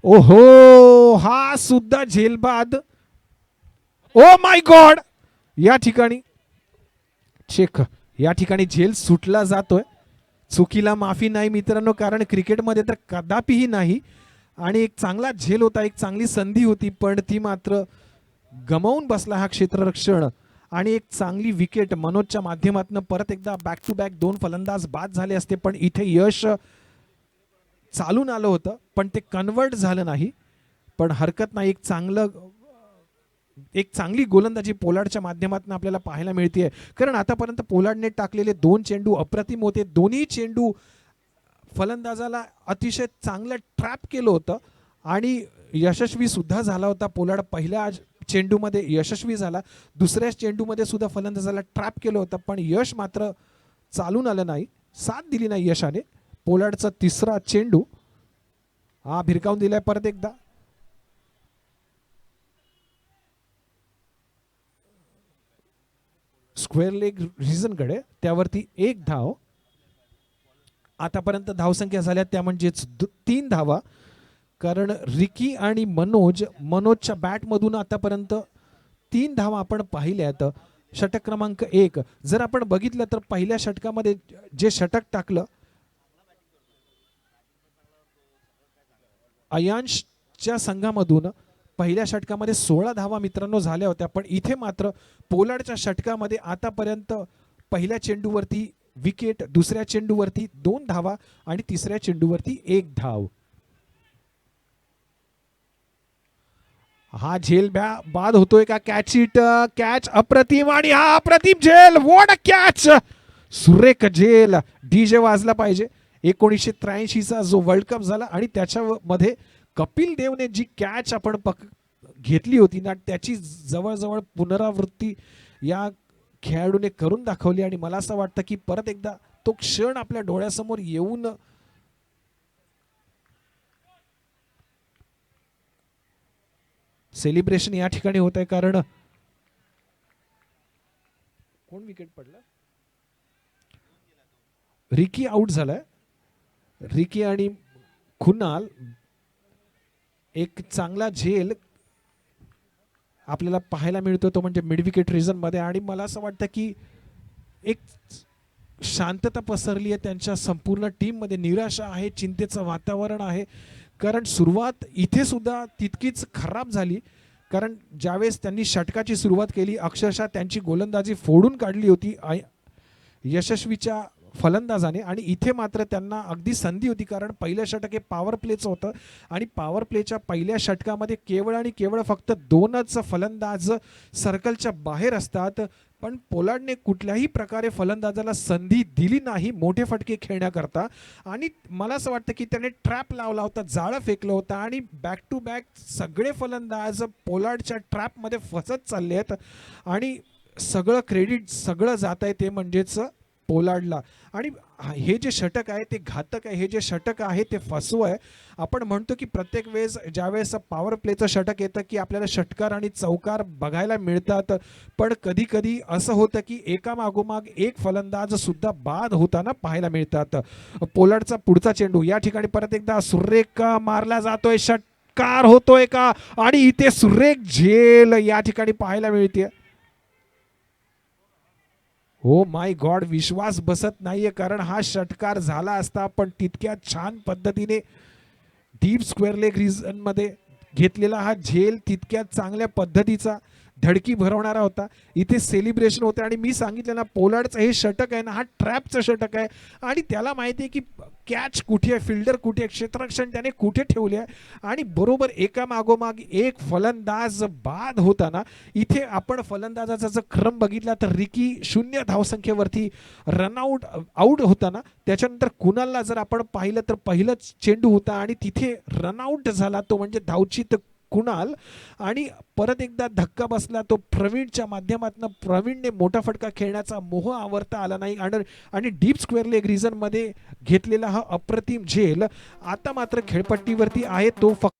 ओहो, हा सुद्धा झेलबाद. ओ माय गॉड, या ठिकाणी चेक, या ठिकाणी झेल सुटला जातोय. चुकीला माफी नाही मित्रांनो, कारण क्रिकेटमध्ये तर कदापिही नाही. आणि एक चांगला झेल होता, एक चांगली संधी होती, पण ती मात्र गमावून बसला हा क्षेत्ररक्षण. आणि एक चांगली विकेट मनोजच्या माध्यमातून परत एकदा बॅक टू बॅक 2 फलंदाज बाद झाले असते, पण इथे यश चालून आलं होतं पण ते कन्वर्ट झालं नाही. पण हरकत नाही, एक चांगली गोलंदाजी पोलार्डच्या माध्यमातून आपल्याला पाहायला मिळते. कारण आतापर्यंत पोलार्डने टाकलेले 2 चेंडू अप्रतिम होते. दोन्ही चेंडू फलंदाजाला अतिशय चांगलं ट्रॅप केलं होतं आणि यशस्वी सुद्धा झाला होता. पोलार्ड पहिल्या चेंडूमध्ये यशस्वी झाला, दुसऱ्या चेंडूमध्ये सुद्धा फलंदाजाला ट्रॅप केलं होतं, पण यश मात्र चालून आलं नाही, साथ दिली नाही यशाने. पोलार्डचा तिसरा चेंडू हा भिरकावून दिलाय परत एकदा. स्क्वेअर लेग रिझनकडे, त्यावरती 1 धाव. आतापर्यंत धावसंख्या झाल्या त्या म्हणजेच 3 धावा. कारण रिकी आणि मनोजच्या बॅटमधून आतापर्यंत 3 धावा आपण पाहिल्यात. षटक क्रमांक 1 जर आपण बघितलं तर पहिल्या षटकामध्ये जे षटक टाकलं अयांशच्या संघामधून, पहिल्या षटकामध्ये 16 धावा मित्रांनो झाल्या होत्या. पण इथे मात्र पोलार्डच्या षटकामध्ये आतापर्यंत पहिल्या चेंडूवरती विकेट, दुसऱ्या चेंडूवरती 2 धावा आणि तिसऱ्या चेंडूवरती 1 धाव. हा झेल बाद होतोय का? कॅच अप्रतिम, आणि हा अप्रतिम झेल. व्हॉट अ कॅच, सुरेख झेल. डीजे वाजला पाहिजे. 1983चा जो वर्ल्ड कप झाला आणि त्याच्यामध्ये कपिल देवने जी कॅच आपण घेतली होती ना, त्याची जवळजवळ पुनरावृत्ती या खेळाडूने करून दाखवली. आणि मला असं वाटतं की परत एकदा तो क्षण आपल्या डोळ्यासमोर येऊन सेलिब्रेशन या ठिकाणी होत आहे. कारण कोण विकेट पडला? रिकी आउट झालाय. रिकी आणि खुनाल, एक चांगला झेल आपल्याला पाहायला मिळतो तो म्हणजे मिड विकेट रिजन मध्ये. आणि मला असं वाटतं की एक शांतता पसरली आहे त्यांच्या संपूर्ण टीम मध्ये. निराशा आहे, चिंतेचं वातावरण आहे. कारण सुरुवात इथे सुद्धा तितकीच खराब झाली. कारण ज्यावेळेस त्यांनी षटकाची सुरुवात केली, अक्षरशः त्यांची गोलंदाजी फोडून काढली होती यशस्वीच्या फलंदाजाने. आणि इथे मात्र त्यांना अगदी संधी होती, कारण पहिलं षटक हे पॉवर प्लेचं होतं आणि पॉवर प्लेच्या पहिल्या षटकामध्ये केवळ आणि केवळ फक्त 2च फलंदाज सर्कलच्या बाहेर असतात. पण पोलार्डने कुठल्याही प्रकारे फलंदाजाला संधी दिली नाही मोठे फटके खेळण्याकरता. आणि मला असं वाटतं की त्याने ट्रॅप लावला होता, जाळं फेकलं होतं आणि बॅक टू बॅक सगळे फलंदाज पोलार्डच्या ट्रॅपमध्ये फसत चालले आहेत. आणि सगळं क्रेडिट सगळं जात आहे ते म्हणजेच पोलार्डला. आणि हे जे षटक आहे ते घातक आहे, हे जे षटक आहे ते फसवं आहे. आपण म्हणतो की प्रत्येक वेळेस ज्यावेळेस पॉवर प्लेचं षटक येतं की आपल्याला षटकार आणि चौकार बघायला मिळतात, पण कधी कधी असं होतं की एकामागोमाग एक फलंदाज सुद्धा बाद होताना पाहायला मिळतात. पोलार्डचा पुढचा चेंडू या ठिकाणी परत एकदा सुरेख मारला जातोय, षटकार होतोय का? आणि इथे सुरेख झेल या ठिकाणी पाहायला मिळते. हो माय गॉड, विश्वास बसत नाहीये, कारण हा षटकार झाला असता पण तितक्या छान पद्धतीने डीप स्क्वेअर लेग रिजन मध्ये घेतलेला हा झेल, तितक्या चांगल्या पद्धतीचा धडकी भरवणारा होता. इथे सेलिब्रेशन होते आणि मी सांगितलं ना, पोलार्डचं हे षटक आहे ना, हा ट्रॅपचं षटक आहे आणि त्याला माहिती आहे की कॅच कुठे आहे, फिल्डर कुठे आहे, क्षेत्ररक्षण त्याने कुठे ठेवले आहे आणि बरोबर एका मागोमाग एक फलंदाज बाद होताना इथे आपण फलंदाजाचा जर क्रम बघितला तर रिकी 0 धावसंख्येवरती रनआउट आउट होताना त्याच्यानंतर कुणालला जर आपण पाहिलं तर पहिलंच चेंडू होता आणि तिथे रनआउट झाला तो म्हणजे धावचित कुणाल आणि परत एकदा धक्का बसला तो प्रवीणच्या माध्यमातून. प्रवीणने मोठा फटका खेळण्याचा मोह आवरता आला नाही आणि डीप स्क्वेअर लेग रिझन मध्ये घेतलेला हा अप्रतिम झेल आता मात्र खेळपट्टीवरती आहे तो फक्त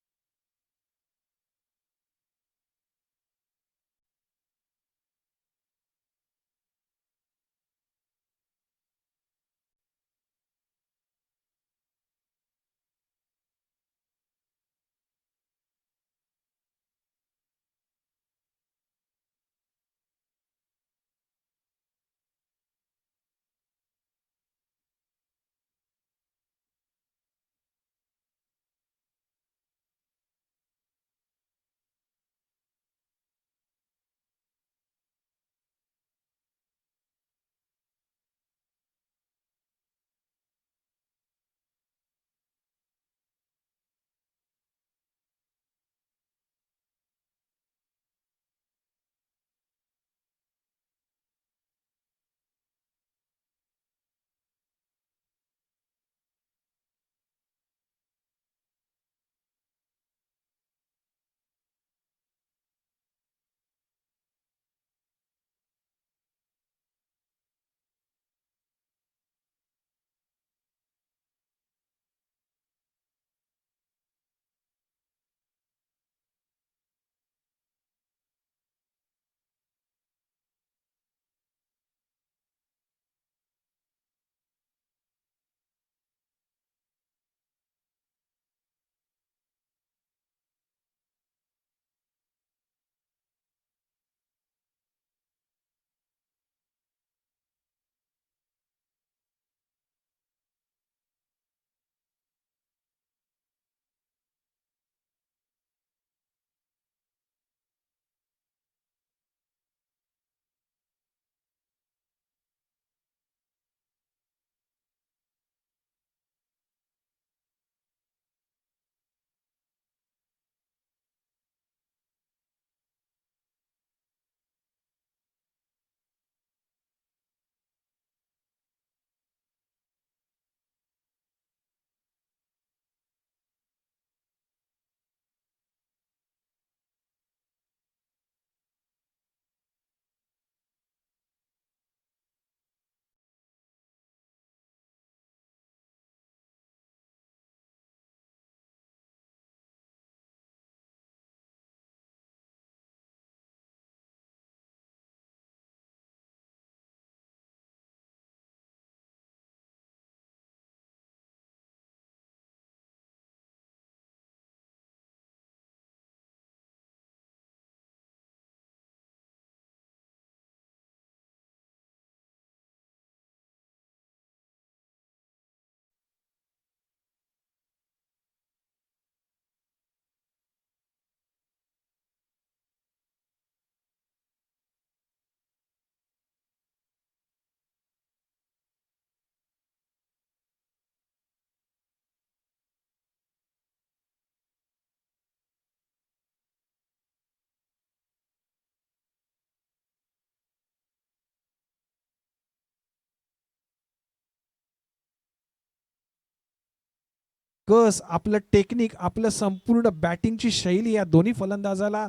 कस आपलं टेक्निक आपलं संपूर्ण बॅटिंगची शैली या दोन्ही फलंदाजाला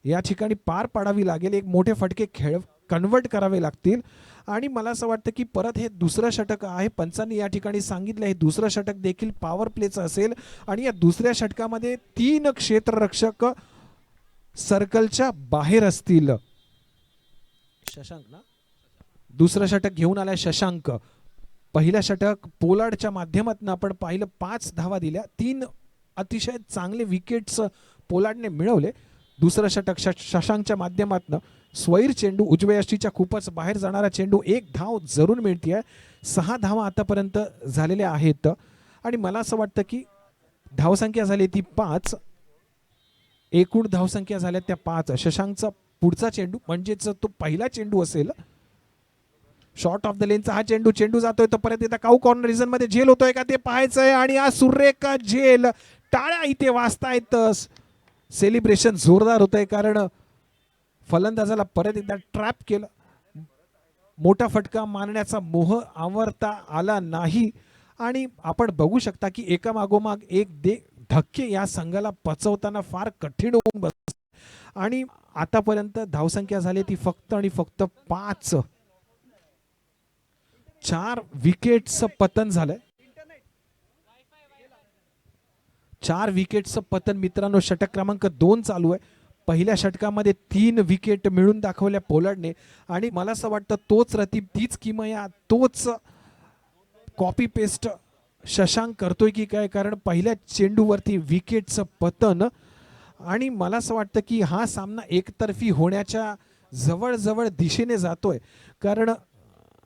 या ठिकाणी पार पाडावी लागेल. एक मोठे फटके खेळ कन्वर्ट करावे लागतील आणि मला असं वाटतं की परत हे दुसरं षटक आहे. पंचांनी या ठिकाणी सांगितलं हे दुसरं षटक देखील पॉवर प्लेचं असेल आणि या दुसऱ्या षटकामध्ये 3 क्षेत्ररक्षक सर्कलच्या बाहेर असतील. शशांक ना दुसरं षटक घेऊन आलाय शशांक. पहिलं षटक पोलार्डच्या माध्यमातून आपण पाहिलं 5 धावा दिल्या, 3 अतिशय चांगले विकेट्स पोलार्डने मिळवले. दुसरं षटक शशांकच्या माध्यमातून स्वैर चेंडू उजव्या यष्टीच्या खूपच बाहेर जाणारा चेंडू, 1 धाव जरूर मिळते. 6 धावा आतापर्यंत झालेल्या आहेत आणि मला असं वाटतं की धावसंख्या झाली ती 5, एकूण धावसंख्या झाल्या त्या 5. शशांकचा पुढचा चेंडू म्हणजेच तो पहिला चेंडू असेल. शॉर्ट ऑफ द लेनचा हा चेंडू, चेंडू जातोय तर परत एकदा काऊ कॉर्नर रिजन मध्ये झेल होतोय का ते पाहायचंय. आणि हा सुरेख झेल, टाळ्या इथे वाजतायत. सेलिब्रेशन जोरदार होतंय कारण फलंदाजाला परत एकदा ट्रॅप केलं. मोठा फटका मारण्याचा मोह आवरता आला नाही. आणि आपण बघू शकता की एका मागोमाग एक धक्के या संघाला पचवताना फार कठीण होऊन बस. आणि आतापर्यंत धावसंख्या झाली ती फक्त आणि फक्त 5. 4 विकेट्सचं पतन झालंय. 4 विकेट्सचं पतन मित्रांनो. षटक क्रमांक 2 चालू आहे. पहिल्या षटकामध्ये 3 विकेट मिळून दाखवल्या पोलार्डने. आणि मला असं वाटतं तोच रतीब, तीच किमया, तोच कॉपी पेस्ट शशांक करतोय की काय, कारण पहिल्या चेंडूवरती विकेटचं पतन. आणि मला असं वाटतं की हा सामना एकतर्फी होण्याच्या जवळ दिशेने जातोय. कारण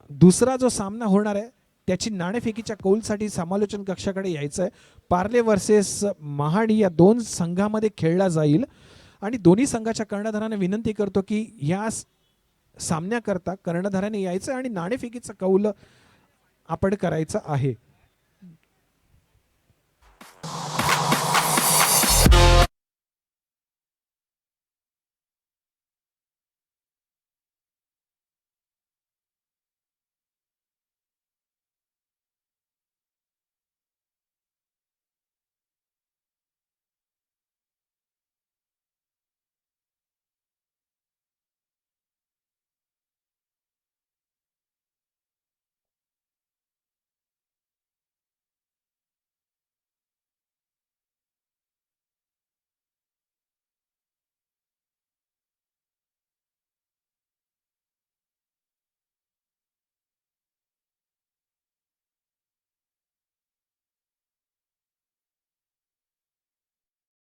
दुसरा जो सामना होणार आहे त्याची नाणेफेकीच्या कौलसाठी समालोचन कक्षाकडे यायचं आहे. पार्ले वर्सेस महाडी या 2 संघामध्ये खेळला जाईल. आणि दोन्ही संघाच्या कर्णधाराने विनंती करतो की या सामन्याकरता कर्णधाराने यायचं आणि नाणेफेकीचं कौल आपण करायचं आहे.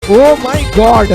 Oh my God.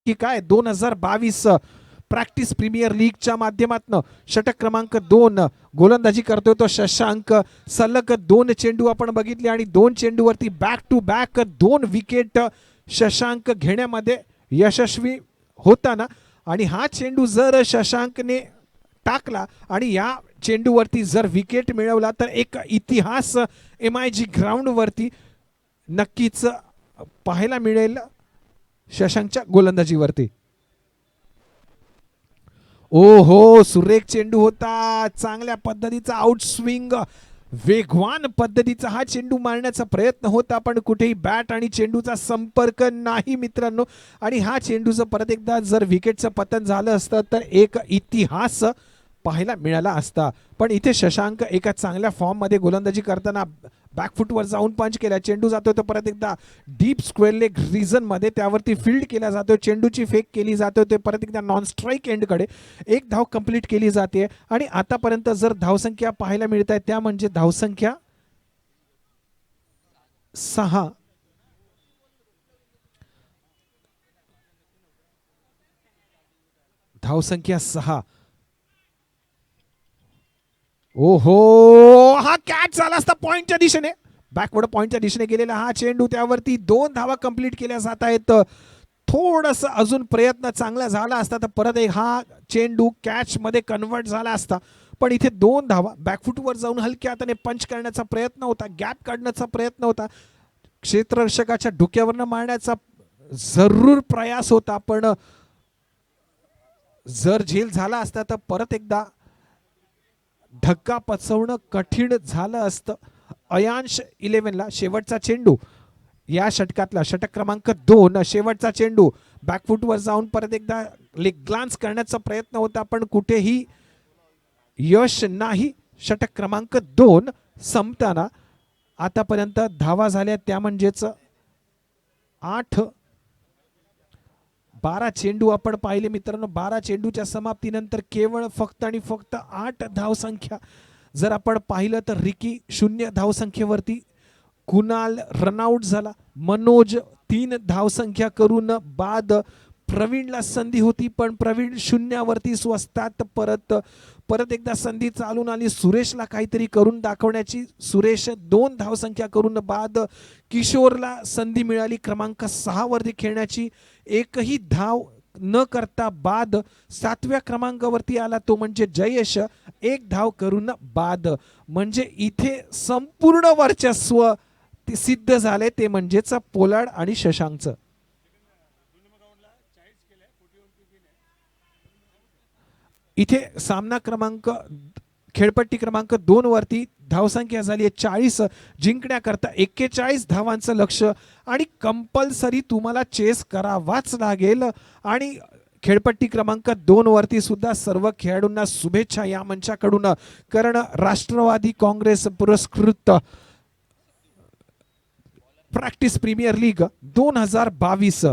की काय 2022 प्रॅक्टिस प्रीमियर लीगच्या माध्यमातून षटक क्रमांक 2 गोलंदाजी करतोय तो शशांक. सलग 2 चेंडू आपण बघितले आणि 2 चेंडूवरती back to back 2 wicket Shashank घेण्यामध्ये यशस्वी होताना. आणि हा चेंडू जर शशांकने टाकला आणि या चेंडूवरती जर विकेट मिळवला तर एक इतिहास MIG ग्राउंडवरती नक्कीच पाहायला मिळेल शशांकच्या गोलंदाजीवरती. ओहो, सुरेख चेंडू होता. चांगल्या पद्धतीचा आउट स्विंग, वेगवान पद्धतीचा हा चेंडू मारण्याचा प्रयत्न होता पण कुठेही बॅट आणि चेंडूचा संपर्क नाही मित्रांनो. आणि हा चेंडूचं परत एकदा जर विकेटचं पतन झालं असतं तर एक इतिहास पाहायला मिळाला असता. पण इथे शशांक एका चांगल्या फॉर्म मध्ये गोलंदाजी करताना बॅकफुटवर जाऊन पंच केला. चेंडू जातोय तो परत एकदा डीप स्क्वेअर लेग रिजन मध्ये, त्यावरती फील्ड केला जातोय. चेंडूची फेक केली जाते ते परत एकदा नॉन स्ट्राईक एंडकडे. 1 धाव कंप्लीट केली जाते. आणि आतापर्यंत जर धावसंख्या पाहायला मिळत आहे त्या म्हणजे धावसंख्या 6. धावसंख्या 6. ओहो, हा कॅच झाला असता पॉइंटच्या दिशेने, बॅकवर्ड पॉइंटच्या दिशेने गेलेला हा चेंडू. त्यावरती 2 धावा कंप्लीट केल्या जात आहेत. थोडंसं अजून प्रयत्न चांगला झाला असता तर परत एक हा चेंडू कॅच मध्ये कन्वर्ट झाला असता. पण इथे 2 धावा बॅकफुटवर जाऊन हलक्या हाताने पंच करण्याचा प्रयत्न होता, गॅप काढण्याचा प्रयत्न होता, क्षेत्ररक्षकाच्या डोक्यावरनं मारण्याचा जरूर प्रयास होता, पण जर झेल झाला असता तर परत एकदा धक्का पचवणं कठीण झालं असतं. अयांश 11ला शेवटचा चेंडू या षटकातला षटक क्रमांक 2, शेवटचा चेंडू बॅकफुटवर जाऊन परत एकदा लेग ग्लान्स करण्याचा प्रयत्न होता, पण कुठेही यश नाही. षटक क्रमांक 2 संपताना आतापर्यंत धावा झाल्या त्या म्हणजेच 8. 12 चेंडू आपण पाहिले मित्रांनो. 12 चेंडूच्या समाप्तीनंतर केवळ फक्त आणि फक्त 8 धावसंख्या. जर आपण पाहिलं तर रिकी 0 धावसंख्येवरती, कुणाल रनआउट झाला, मनोज 3 धावसंख्या करून बाद. प्रवीणला संधी होती पण प्रवीण शून्यावरती स्वस्तात. परत एकदा संधी चालून आली सुरेशला काहीतरी करून दाखवण्याची. सुरेश 2 धावसंख्या करून बाद. किशोरला संधी मिळाली क्रमांक 6 वरती खेळण्याची, एकही धाव न करता बाद. 7व्या क्रमांकावरती आला तो म्हणजे जयेश, 1 धाव करून बाद. म्हणजे इथे संपूर्ण वर्चस्व ते सिद्ध झाले, ते म्हणजेच पोलार्ड आणि शशांकचं. इथे सामना क्रमांक खेळपट्टी क्रमांक 2 वरती धावसंख्या झाली आहे 40. जिंकण्याकरता 41 धावांचं लक्ष आणि कंपल्सरी तुम्हाला चेस करावाच लागेल. आणि खेळपट्टी क्रमांक 2 वरती सुद्धा सर्व खेळाडूंना शुभेच्छा या मंचाकडून, कारण राष्ट्रवादी काँग्रेस पुरस्कृत प्रॅक्टिस प्रीमियर लीग 2022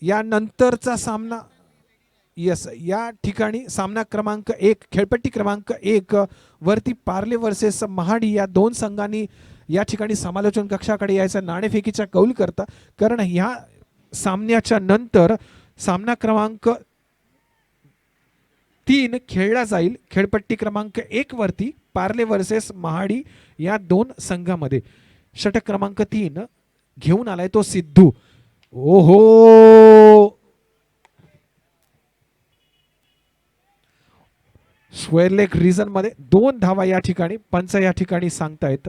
या नंतरचा सामना. यस, या ठिकाणी सामना क्रमांक 1 खेळपट्टी क्रमांक 1 वरती पार्ले वर्सेस महाडी या 2 संघांनी या ठिकाणी समालोचन कक्षाकडे यायचं नाणेफेकीचा कौल करता, कारण ह्या सामन्याच्या नंतर सामना क्रमांक 3 खेळला जाईल खेळपट्टी क्रमांक 1 वरती पार्ले वर्सेस महाडी या 2 संघामध्ये. षटक क्रमांक 3 घेऊन आलाय तो सिद्धू. ओहो, स्क्वेअर लेग रिजन मध्ये 2 धावा या ठिकाणी पंच या ठिकाणी सांगतायत.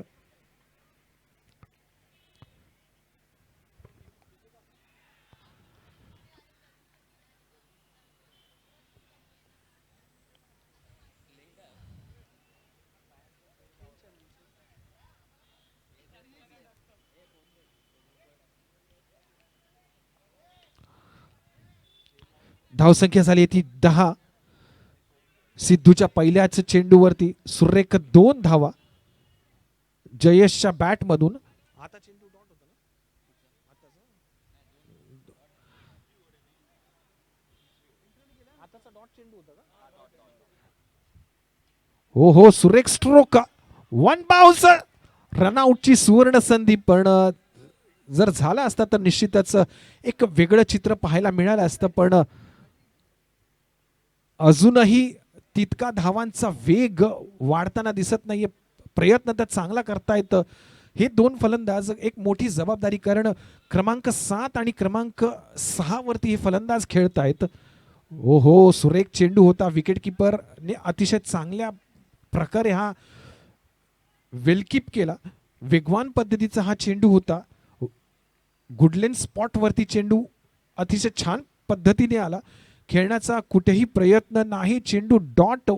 धावसंख्या झाली ती 10. सिद्धूच्या पहिल्याच चेंडूवरती सुरेख 2 धावा जयेशच्या बॅट मधून. आता चेंडू डॉट होता ना आताचा डॉट चेंडू होता का? हो हो, सुरेख स्ट्रोक, 1 बाउन्स, रनआउटची सुवर्ण संधी. पण जर झाला असता तर निश्चितच एक वेगळं चित्र पाहायला मिळालं असतं, पण अजूनही तितका धावांचा वेग वाढताना दिसत नाहीये. प्रयत्न तर चांगला करतायत हे 2 फलंदाज. एक मोठी जबाबदारी, कारण क्रमांक 7 आणि क्रमांक 6 वरती हे फलंदाज खेळतायत. ओहो, सुरेख चेंडू होता. विकेटकीपरने अतिशय चांगल्या प्रकारे हा वेलकीप केला. वेगवान पद्धतीचा हा चेंडू होता. गुडलेन स्पॉट वरती चेंडू अतिशय छान पद्धतीने आला. खेळण्याचा कुठेही प्रयत्न नाही. चेंडू डॉट.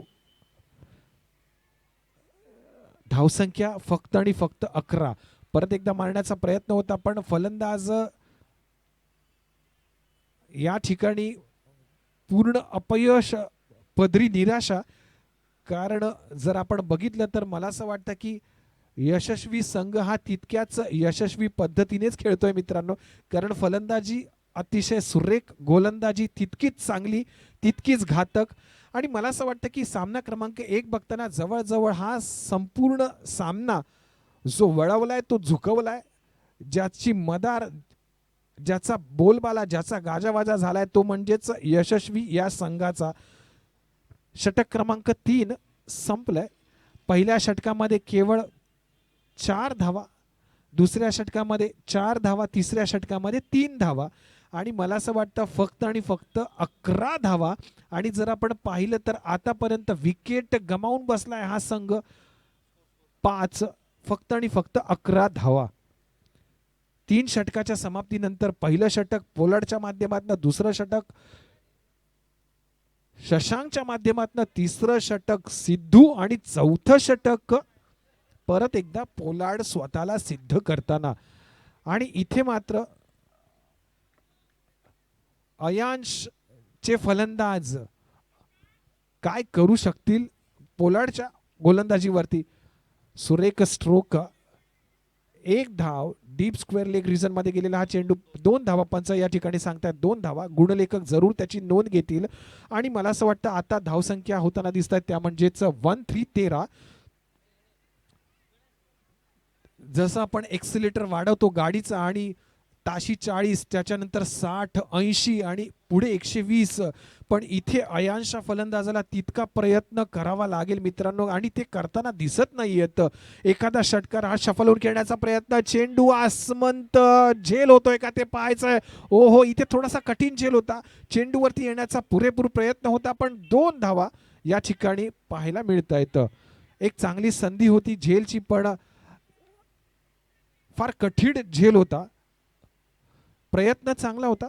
धावसंख्या फक्त आणि फक्त 11. परत एकदा मारण्याचा प्रयत्न होता, पण फलंदाज या ठिकाणी पूर्ण अपयश, पदरी निराशा. कारण जर आपण बघितलं तर मला असं वाटतं की यशस्वी संघ हा तितक्याच यशस्वी पद्धतीनेच खेळतोय मित्रांनो, कारण फलंदाजी अतिशय सुरेख, गोलंदाजी तितकीच चांगली, तितकीच घातक. आणि मला असं वाटतं की सामना क्रमांक 1 बघताना जवळजवळ हा संपूर्ण सामना जो वळवलाय तो झुकवलाय. ज्याची मदार, ज्याचा बोलबाला, ज्याचा गाजावाजा झालाय तो म्हणजेच यशस्वी या संघाचा. षटक क्रमांक 3 संपलंय. पहिल्या षटकामध्ये केवळ 4 धावा, दुसऱ्या षटकामध्ये 4 धावा, तिसऱ्या षटकामध्ये 3 धावा, आणि मला असं वाटतं फक्त आणि फक्त 11 धावा. आणि जर आपण पाहिलं तर आतापर्यंत विकेट गमावून बसलाय हा संघ 5. फक्त आणि फक्त 11 धावा. 3 षटकाच्या समाप्तीनंतर पहिलं षटक पोलार्डच्या माध्यमातून, दुसरं षटक शशांकच्या माध्यमातून, तिसरं षटक सिद्धू आणि चौथं षटक परत एकदा पोलार्ड स्वतःला सिद्ध करताना. आणि इथे मात्र अयांशचे फलंदाज काय करू शकतील पोलार्डच्या गोलंदाजीवरती. सुरेख स्ट्रोक, एक धाव, डीप स्क्वेअर लेग रिजन मध्ये गेलेला हा चेंडू, 2 धावा. पंच या ठिकाणी सांगतात 2 धावा. गुणलेखक जरूर त्याची नोंद घेतील. आणि मला असं वाटतं आता धावसंख्या होताना दिसत आहेत त्या म्हणजेच 13. जसं आपण एक्सिलेटर वाढवतो गाडीचा आणि ताशी 40, त्याच्यानंतर 60, 80 आणि पुढे 120, पण इथे अयांशा फलंदाजाला तितका प्रयत्न करावा लागेल मित्रांनो, आणि ते करताना दिसत नाहीयेत. एखादा षटकार हा शफलवर खेळण्याचा प्रयत्न, चेंडू आसमंत, झेल होतोय का ते पाहायचंय. हो, इथे थोडासा कठीण झेल होता. चेंडूवरती येण्याचा पुरेपूर प्रयत्न होता, पण 2 धावा या ठिकाणी पाहायला मिळत आहेत. एक चांगली संधी होती झेलची, पण फार कठीण झेल होता. प्रयत्न चांगला होता.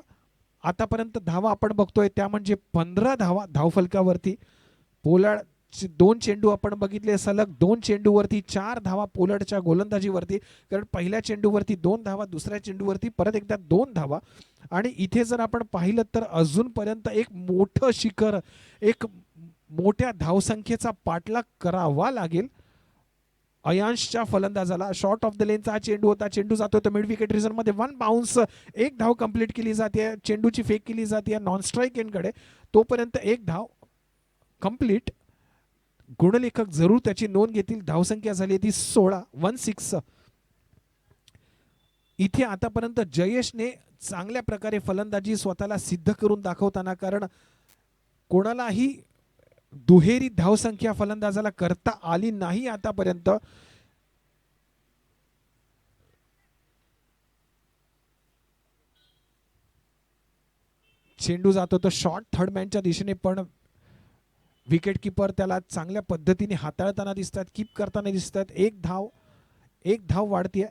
आतापर्यंत धावा आपण बघतोय त्या म्हणजे 15 धावा धावफलकावरती. पोलार्डचे 2 चेंडू आपण बघितले सलग, 2 चेंडूवरती 4 धावा पोलार्डच्या गोलंदाजीवरती. कारण पहिल्या चेंडूवरती 2 धावा, दुसऱ्या चेंडूवरती परत एकदा 2 धावा. आणि इथे जर आपण पाहिलं तर अजूनपर्यंत एक मोठं शिखर, एक मोठ्या धावसंख्येचा पाठलाग करावा लागेल अयांशच्या फलंदाजाला. शॉर्ट ऑफ द लेनचा हा चेंडू होता. चेंडू जातो तर मिड विकेट रिझन मध्ये 1 बाउन्स, एक धाव कंप्लीट केली जाते. चेंडूची फेक केली जाते नॉन स्ट्राईक एंडकडे. तोपर्यंत एक धाव कंप्लीट. गुणलेखक जरूर त्याची नोंद घेतील. धावसंख्या झाली ती 16. इथे आतापर्यंत जयेशने चांगल्या प्रकारे फलंदाजी स्वतःला सिद्ध करून दाखवताना, कारण कोणालाही दुहेरी धावसंख्या फलंदाजाला करता आली नाही आतापर्यंत. चेंडू जातो तो शॉर्ट थर्डमॅनच्या दिशेने, पण विकेट किपर त्याला चांगल्या पद्धतीने हाताळताना दिसतात, कीप करताना दिसतात. एक धाव वाढतीये.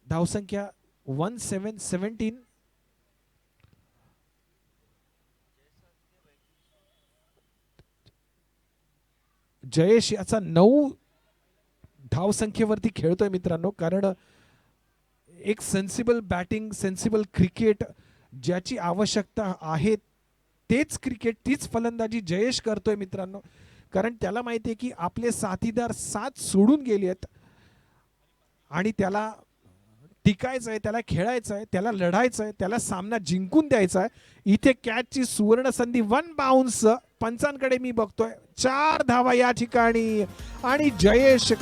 धावसंख्या 17. जयेश याचा 9 धावसंख्येवरती खेळतोय मित्रांनो, कारण एक सेन्सिबल बॅटिंग, सेन्सिबल क्रिकेट ज्याची आवश्यकता आहे तेच क्रिकेट, तीच फलंदाजी जयेश करतोय मित्रांनो. कारण त्याला माहिती आहे की आपले साथीदार साथ सोडून गेले आहेत आणि त्याला टिकायचं आहे, त्याला खेळायचं आहे, त्याला लढायचं आहे, त्याला सामना जिंकून द्यायचा आहे. इथे कॅचची सुवर्ण संधी, 1 बाउन्स. पंचांकडे मी बघतोय 4 धावा या ठिकाणी आणि जयेश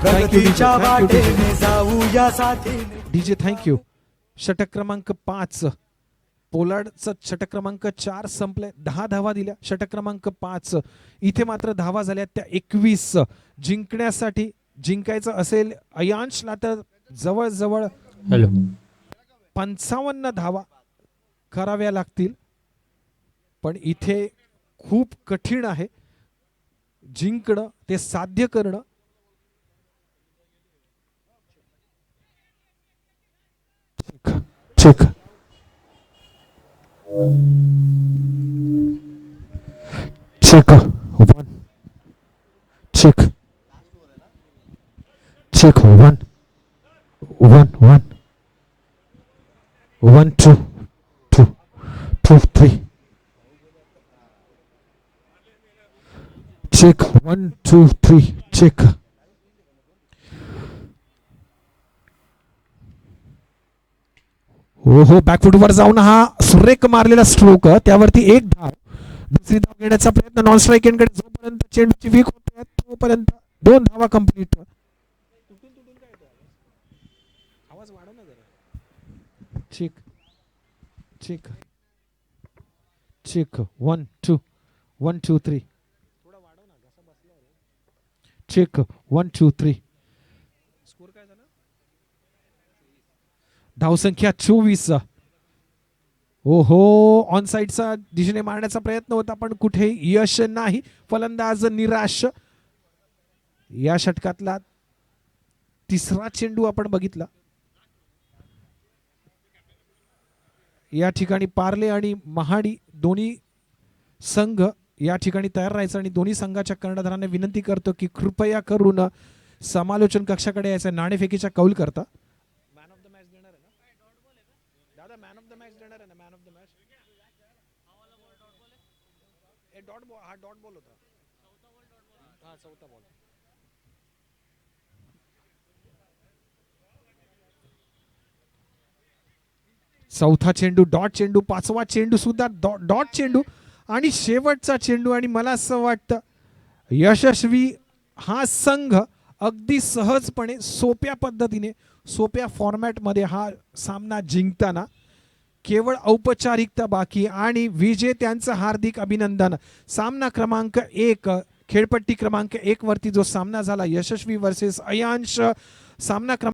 प्रगतीच्या वाटेने जाऊया साथीने. DJ thank you. षटक क्रमांक 5 पोलार्डचं षटक क्रमांक 4 संपलंय. 10 धावा दिल्या. षटक क्रमांक 5 इथे मात्र धावा झाल्या त्या 21. जिंकण्यासाठी जिंकायचं असेल अयांशला तर जवळजवळ 55 धावा कराव्या लागतील. पण इथे खूप कठीण आहे जिंकणं, ते साध्य करणं. Check check 1 check check 1 1 1 1 2 2 2 3 check 1 2 3 check. हो हो बॅकफुटवर जाऊन हा सुरेख मारलेला स्ट्रोक, त्यावरती एक धाव. दुसरी धाव घेण्याचा प्रयत्न नॉन स्ट्राईक एंडकडे. जोपर्यंत चेंडूची वीक होते तोपर्यंत 2 धावा कंप्लीट. आवाज वाढव ना जरा. चेक चेक चेक 1 2 1 2 3 थोडा वाढव ना, घसा बसला रे. चेक 1 2 3. स्कोर काय झाला? धावसंख्या 24. ओहो ऑन साइडचा दिशेने मारण्याचा प्रयत्न होता पण कुठे यश नाही. फलंदाज निराश. या षटकातला तिसरा चेंडू आपण बघितला. या ठिकाणी पार्ले आणि महाडी दोन्ही संघ या ठिकाणी तयार राहायचं आणि दोन्ही संघाच्या कर्णधारांना विनंती करतो की कृपया करून समालोचन कक्षाकडे यायचं. नाणेफेकीच्या कौल करता मॅन ऑफ द मॅच देणार आहे ना दादा? मॅन ऑफ द मॅच देणार आहे ना? Man of the match dot ball. हा डॉट बॉल होता. हा चौथा बॉल. चौथा चेंडू डॉट चेंडू. 5वा चेंडू सुद्धा डॉट चेंडू आणि शेवटचा चेंडू. आणि मला असं वाटतं यशस्वी हा संघ अगदी सहजपणे सोप्या पद्धतीने सोप्या फॉर्मॅटमध्ये हा सामना जिंकताना केवळ औपचारिकता बाकी आणि विजेत्यांचं हार्दिक अभिनंदन. सामना क्रमांक 1 खेळपट्टी क्रमांक 1 वरती जो सामना झाला यशस्वी वर्सेस अयांश, सामना क्रमांक